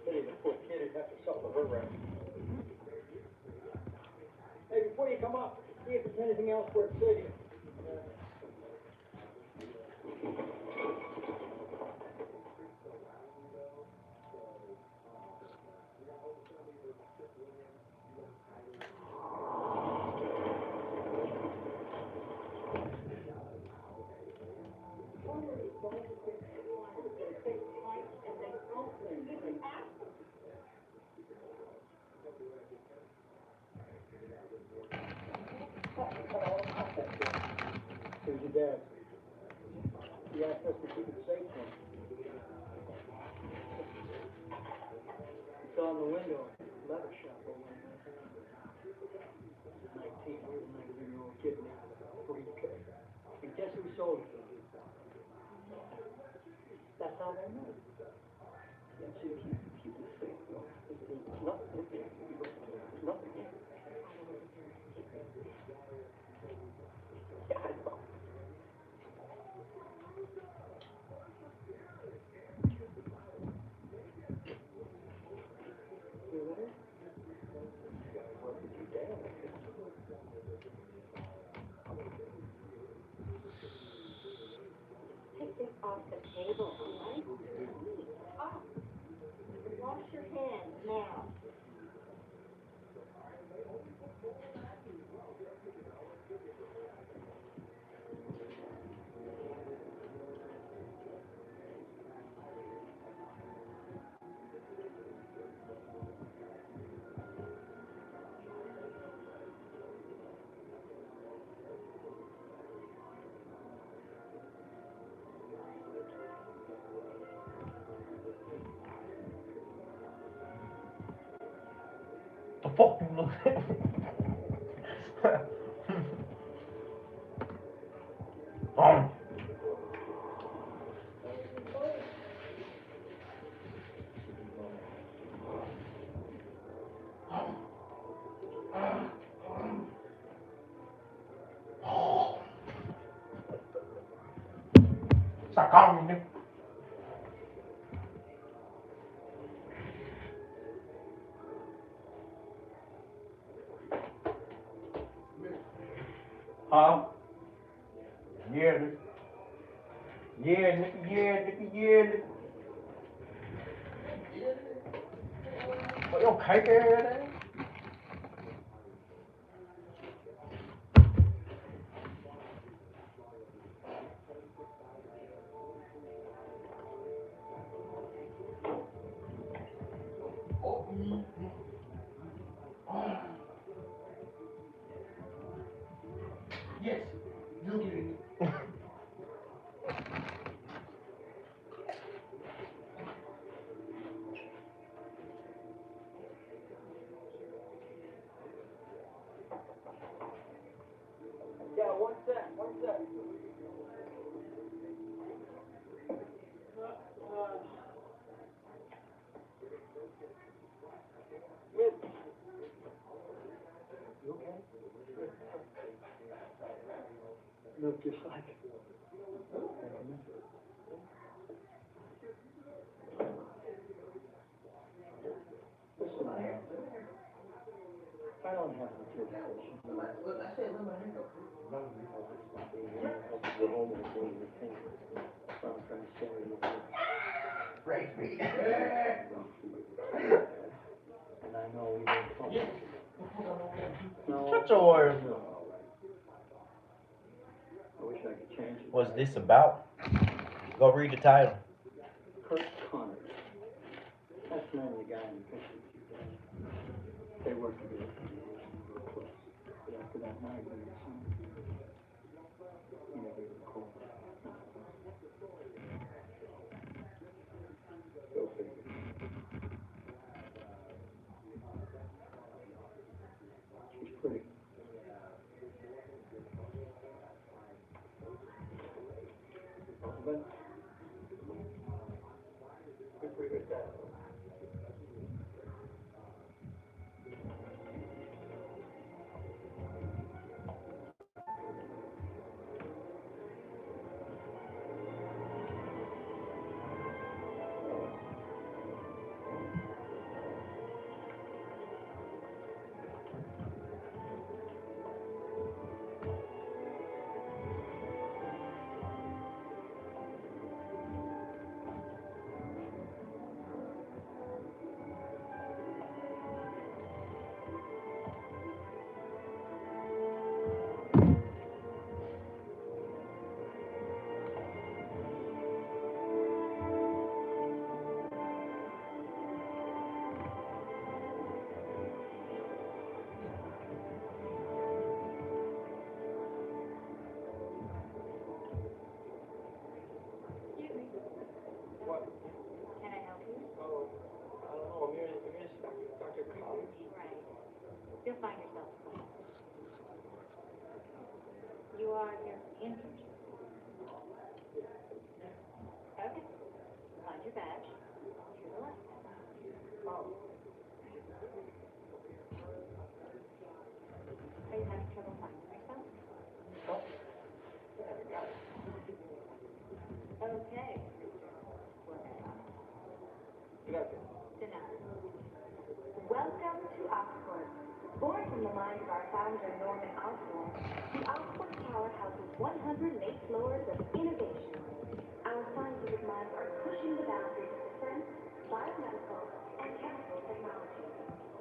Pity the poor kid would have to suffer her wrath. Hey, before you come up, see if there's anything else worth seeing. Who's your dad? He asked us to keep it safe for him. Saw in the window, leather shop over there. 19-year-old kid named Freak. And guess who sold it to him? That's how they met. Yeah, see, he was sick, though. There's nothing there. There's nothing there. Yeah, I know. Take this off the table, all right? Please, off. Wash your hands now. The fuck you look at? Stop calling me, nigga. Huh? Yeah, nigga. Yeah, nigga. Yeah, nigga. Yeah, nigga. What your cake ass? Yes, you get it. Yeah, one sec. You okay? Look just like it. Listen, I don't have the temptation. Go home and do your thing. That's what I'm trying to say. Break me. And I know we don't talk. No. Shut your ass up. I wish I could change it. What's this about? Go read the title. Kurt Connors. That's the name of the guy in the picture. They work together. But after that night, we were son. He never even called. Go figure. She's pretty. But you're pretty good at that. are your injured. Okay. Find your badge. To the left. Oh. Are you having trouble finding yourself? Oh. Yeah, we got it. Okay. Gracias. Welcome to Oxford. Born from the mind of our founder, Norman Osborn, the Oxford Tower houses 108 floors of innovation. Our scientific minds are pushing the boundaries of defense, biomedical, and chemical technology.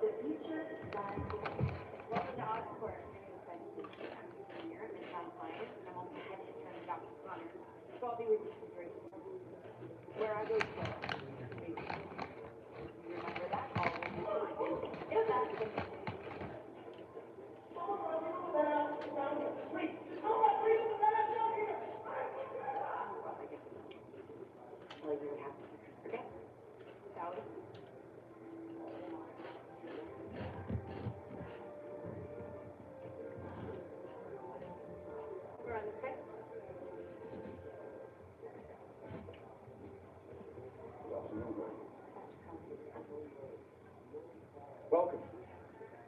The future lies within. Welcome to Oxford. I'm here. I'm Tom Science, and I'm also the head intern of Dr. Connor. So I'll be with you for 3 weeks. Where I go to school. Remember that? All will be fine. Get back to me. Well, you would have to forget. Sally? We're on the fifth. Welcome.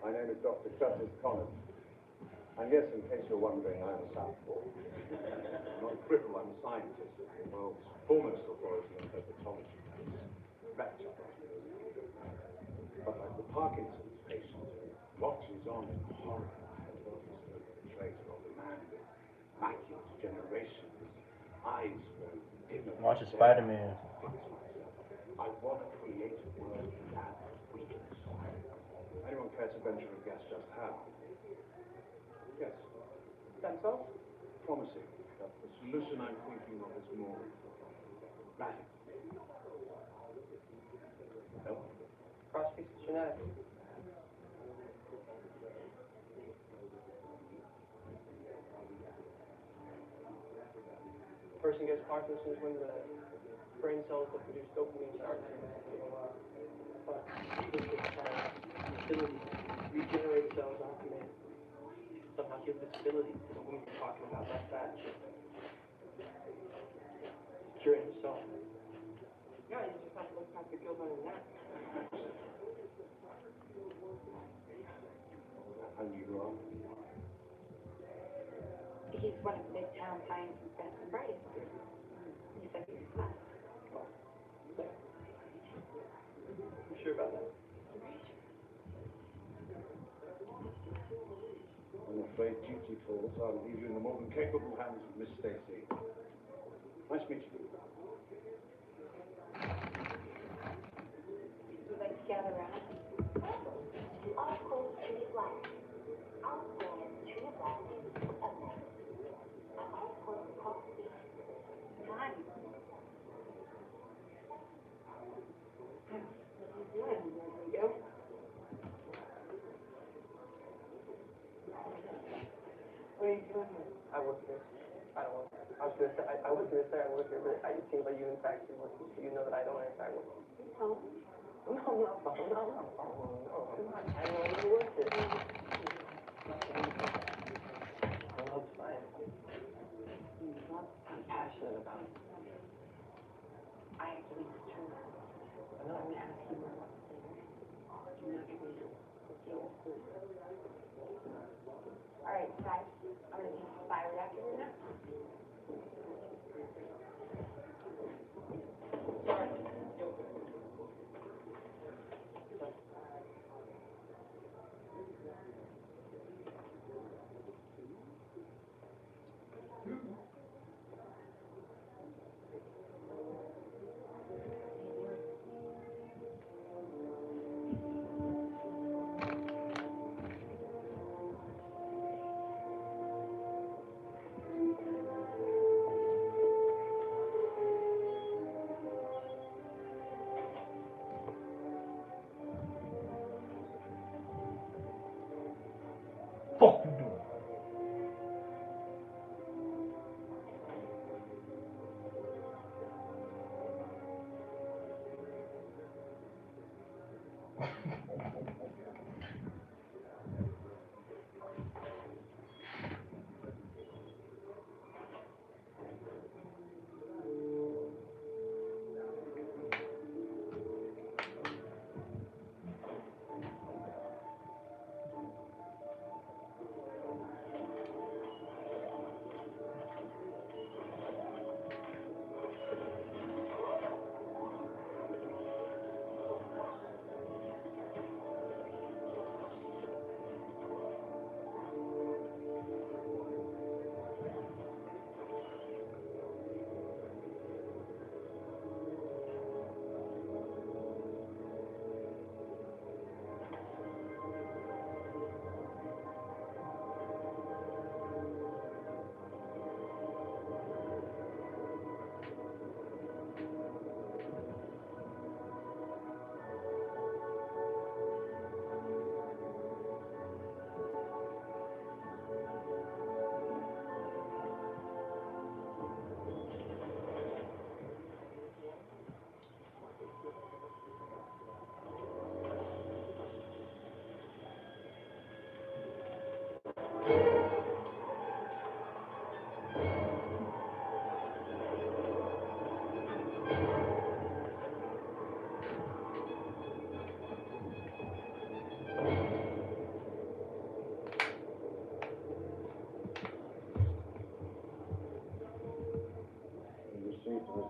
My name is Dr. Curtis Connors. And yes, in case you're wondering, I'm a southpaw. I'm not a cripple, I'm a scientist, the world's foremost authority on herpetology. Rapture. But like the Parkinson's patient, watches on in horror at what is the trace of the man with macular degeneration, eyes very dim. Watching Spider-Man. I want to create a world that weakens. Anyone care to venture a guess just how? Yes. Stem cells? Promising, but the solution I'm thinking of is more radical. No? Cross-species genetics. Person gets Parkinson's when the brain cells that produce dopamine start to this ability to regenerate cells after man. Somehow give this ability to the woman we're talking about, that curing the cell. Yeah, you just have to look past the guilt on his neck. And you are? He's one of Midtown Science's best and brightest. He's like his class. You sure about that? I'm afraid duty calls. I'll leave you in the more than capable hands of Miss Stacy. Nice meeting you. Would you like to gather around? Of course, tree of life. Osborn is tree of life of men. Of course, coffee. Time. What are you doing, Rodrigo? What are you doing here? I work here. I don't work here. I was gonna say I was gonna say I work here, but it seems like you in fact do work here, so you know that I don't in fact work here. No. No, I'm not following. No, I'm not following. No, I'm not. I know you work here. I love science. I'm passionate about it. I have to leave the truth. I know we have to keep my life. You have to be here. All right, guys. I'm going to take the bioreactor now. Sorry. Fuck you doing?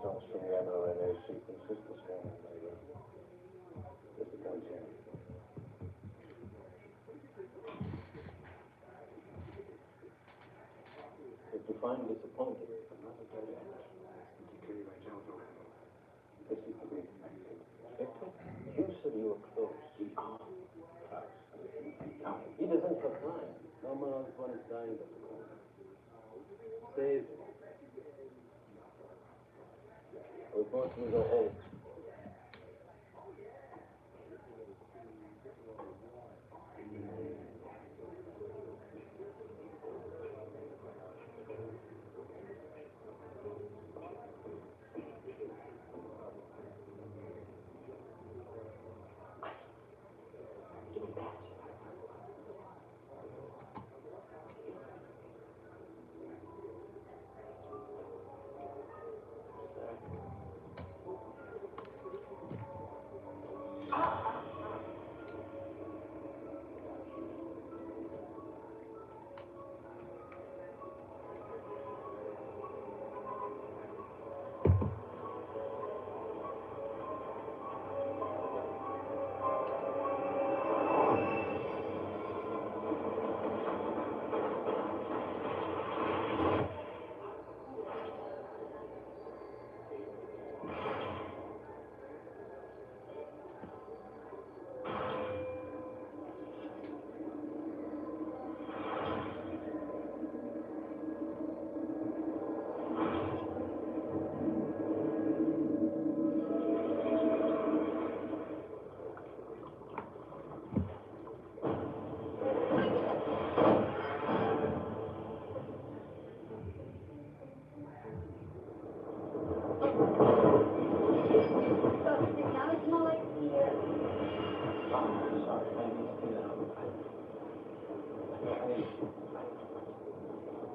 across from the mRNA sequences this morning. Disappoints you. If you find disappointed, I'm not a dead end. This is the great Victor, you said you were close. We are close. He doesn't comply. No man else one is dying but the corner. Save. We're both going to go home.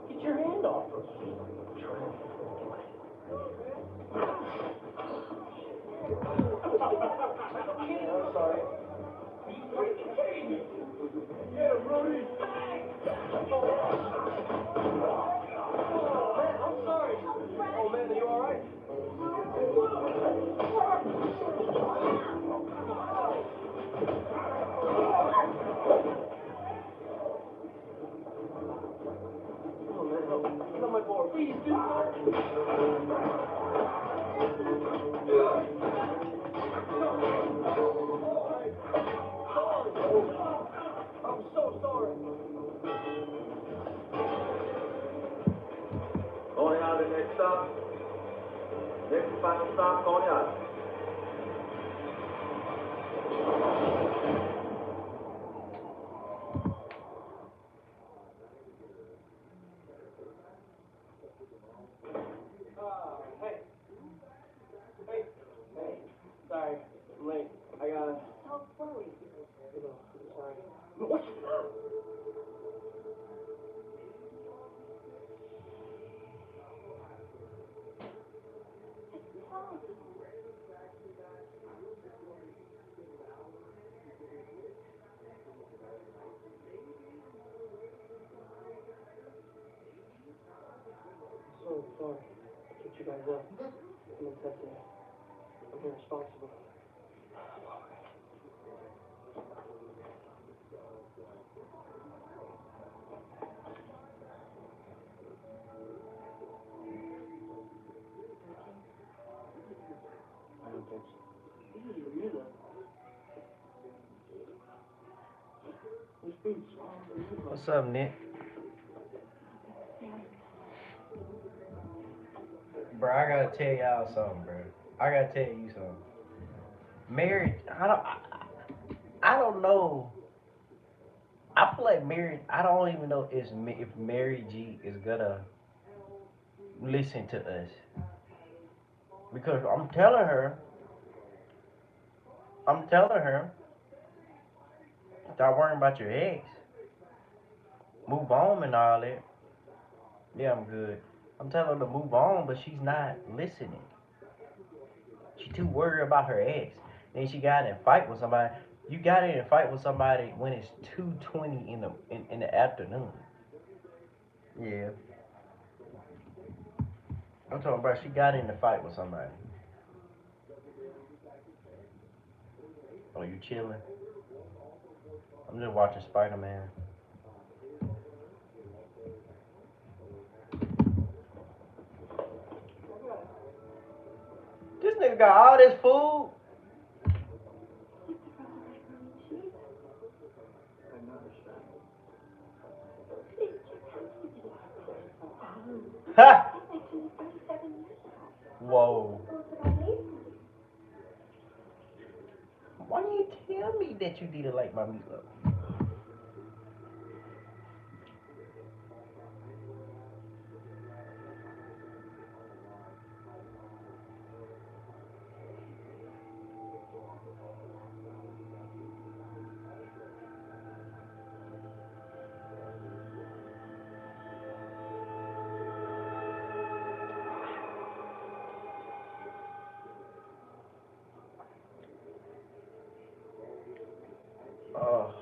Get your hand off her. I'm sorry. Get him, Rudy. Man, I'm sorry. Oh, man, are you all right? Get on my board. Please do. I'm so sorry. Going out the next stop. Next and final stop, going out. Sorry, I'm late. I got. So worried. Sorry. What? So sorry. I kicked you guys up. I'm infected. I'm irresponsible. I don't think so. What's up, Nick? Bro, I gotta tell y'all something, bro. I gotta tell you something. Marriage, I don't know. I feel like marriage, I don't even know if Mary G is gonna listen to us. Because I'm telling her, stop worrying about your ex. Move on and all that. Yeah, I'm good. I'm telling her to move on, but she's not listening. She's too worried about her ex. Then she got in a fight with somebody. You got in a fight with somebody when it's 2:20 in the afternoon. Yeah. I'm talking about she got in the fight with somebody. Oh, you chilling? I'm just watching Spider-Man. This nigga got all this food. Ha! Whoa. Why didn't you tell me that you didn't like my meatloaf? Oh.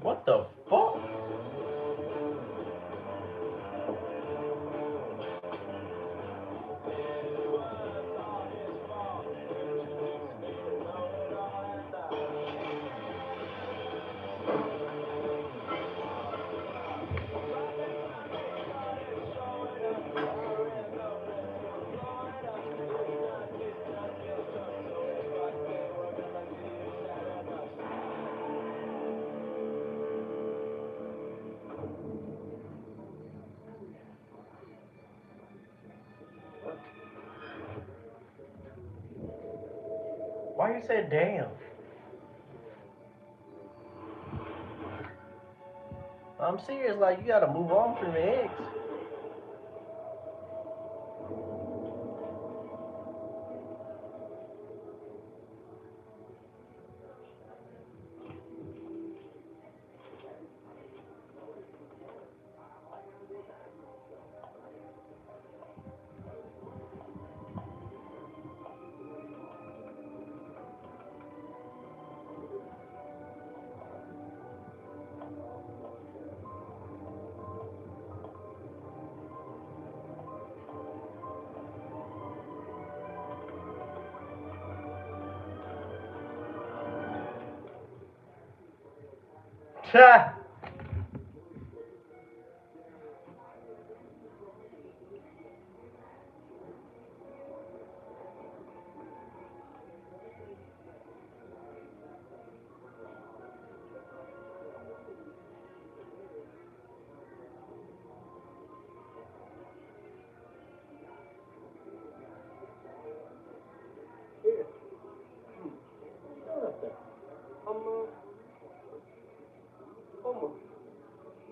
What the fuck? Why you say damn? I'm serious, like you gotta move on from your ex. Ha! Here. Stand up there.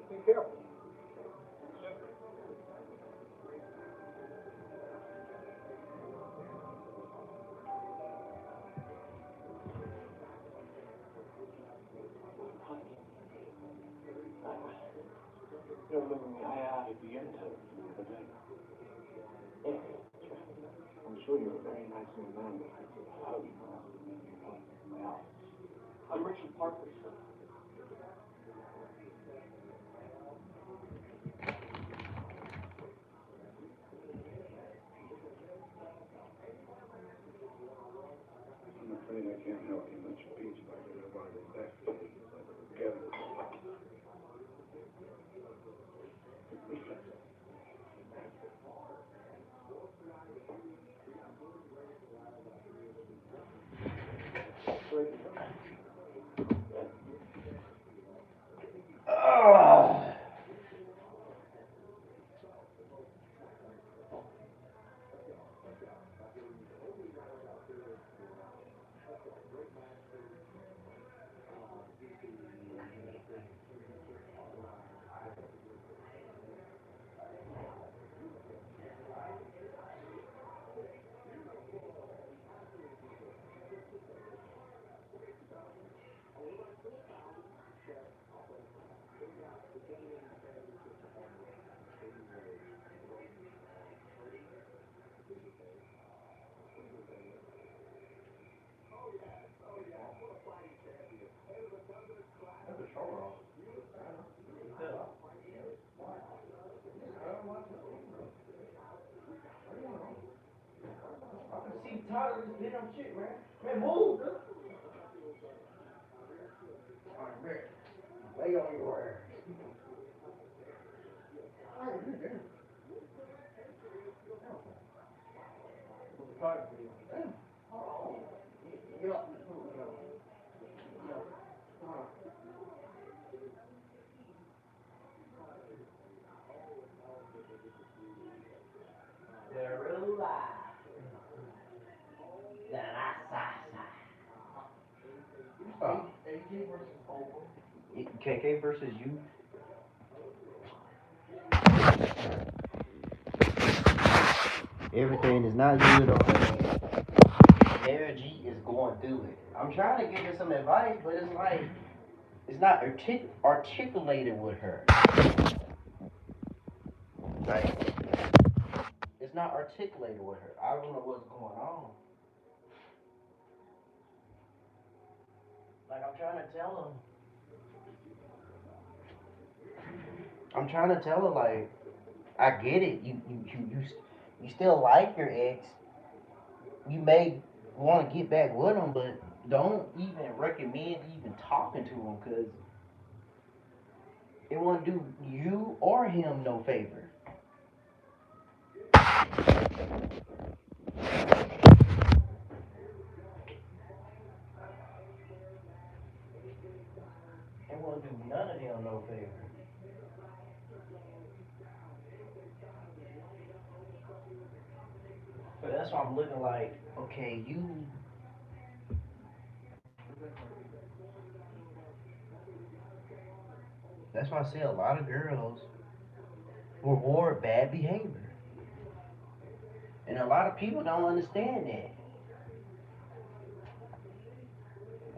Be careful. You remember me? I began to, but then, yeah, I'm sure you're a very nice young man, but I hope you don't have to make me want my house. I'm Richard Parker, sir. I'm afraid I can't help you much, Peach, but I don't want to go back to you. Together. tired of this damn shit, man. Man, move, dude. Alright, man. Lay on your ass. Alright, man. Damn. Hold on. Get up. They're real live. AJ versus Oprah. KK versus you. Everything is not good on her. Sarah G is going through it. I'm trying to give her some advice, but it's like it's not articulated with her. Like it's not articulated with her. I don't know what's going on. Like I'm trying to tell her like I get it. You still like your ex. You may want to get back with him, but don't even recommend even talking to him because it won't do you or him no favor. It won't do none of them no favor. But that's why I'm looking like, okay, you. That's why I say a lot of girls reward bad behavior. And a lot of people don't understand that.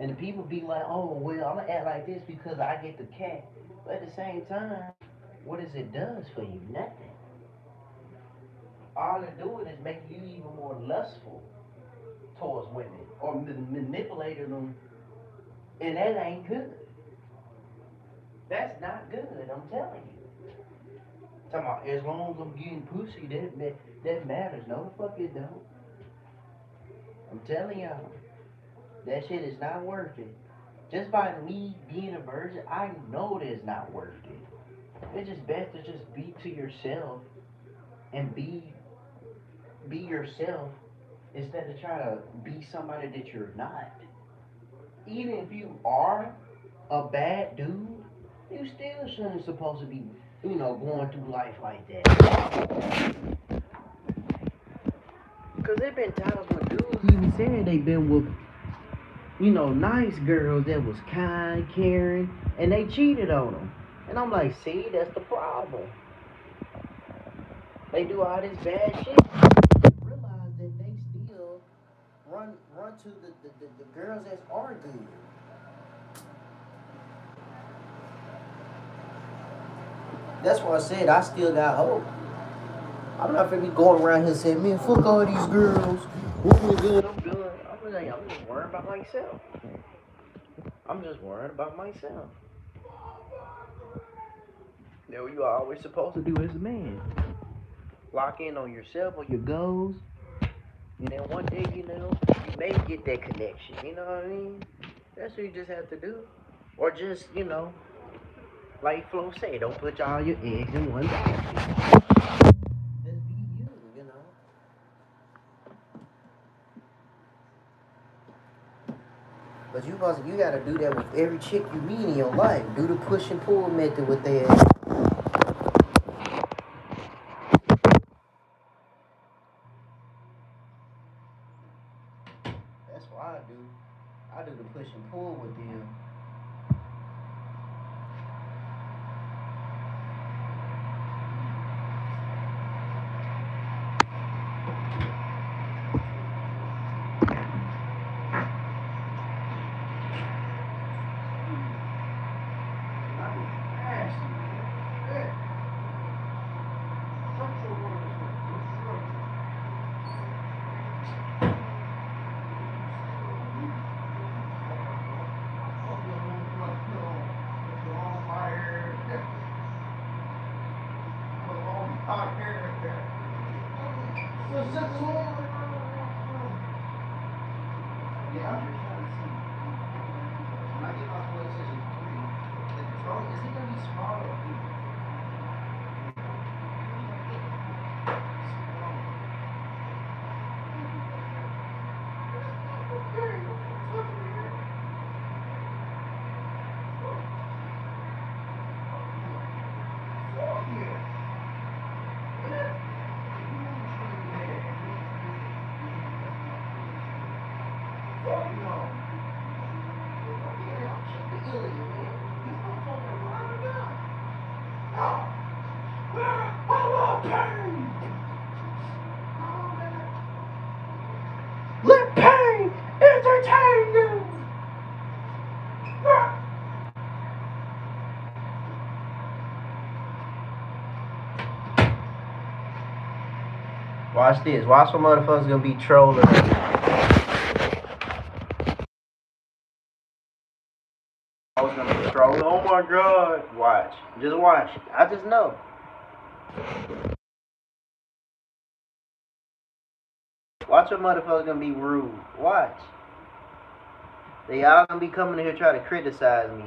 And the people be like, oh, well, I'm going to act like this because I get the cat. But at the same time, what does it does for you? Nothing. All it doing is making you even more lustful towards women or manipulating them. And that ain't good. That's not good, I'm telling you. Talking about as long as I'm getting pussy, that matters. No, the fuck it don't. I'm telling y'all, that shit is not worth it. Just by me being a virgin, I know that it's not worth it. It's just best to just be to yourself and be yourself instead of trying to be somebody that you're not. Even if you are a bad dude, you still shouldn't supposed to be, going through life like that. Because there been times when dudes even said they been with, nice girls that was kind, caring, and they cheated on them. And I'm like, see, that's the problem. They do all this bad shit. Realize that they still run to the girls that are good. That's why I said I still got hope. I'm not finna be going around here saying, man, fuck all these girls. Women good, I'm done. I'm just worrying about myself. I'm just worrying about myself. That's what you are always supposed to do as a man. Lock in on yourself, on your goals. And then one day, you may get that connection. You know what I mean? That's what you just have to do. Or just, like Flo said, don't put all your eggs in one basket. Just be you, But you gotta do that with every chick you meet in your life. Do the push and pull method with their ass. That's what I do. I do the push and pull with them. Let pain entertain you. Watch this. Watch some motherfuckers gonna be trolling. I was gonna be trolling. Oh my god. Watch. Just watch. I just know. Watch a motherfucker gonna be rude. Watch. They all gonna be coming here trying to criticize me.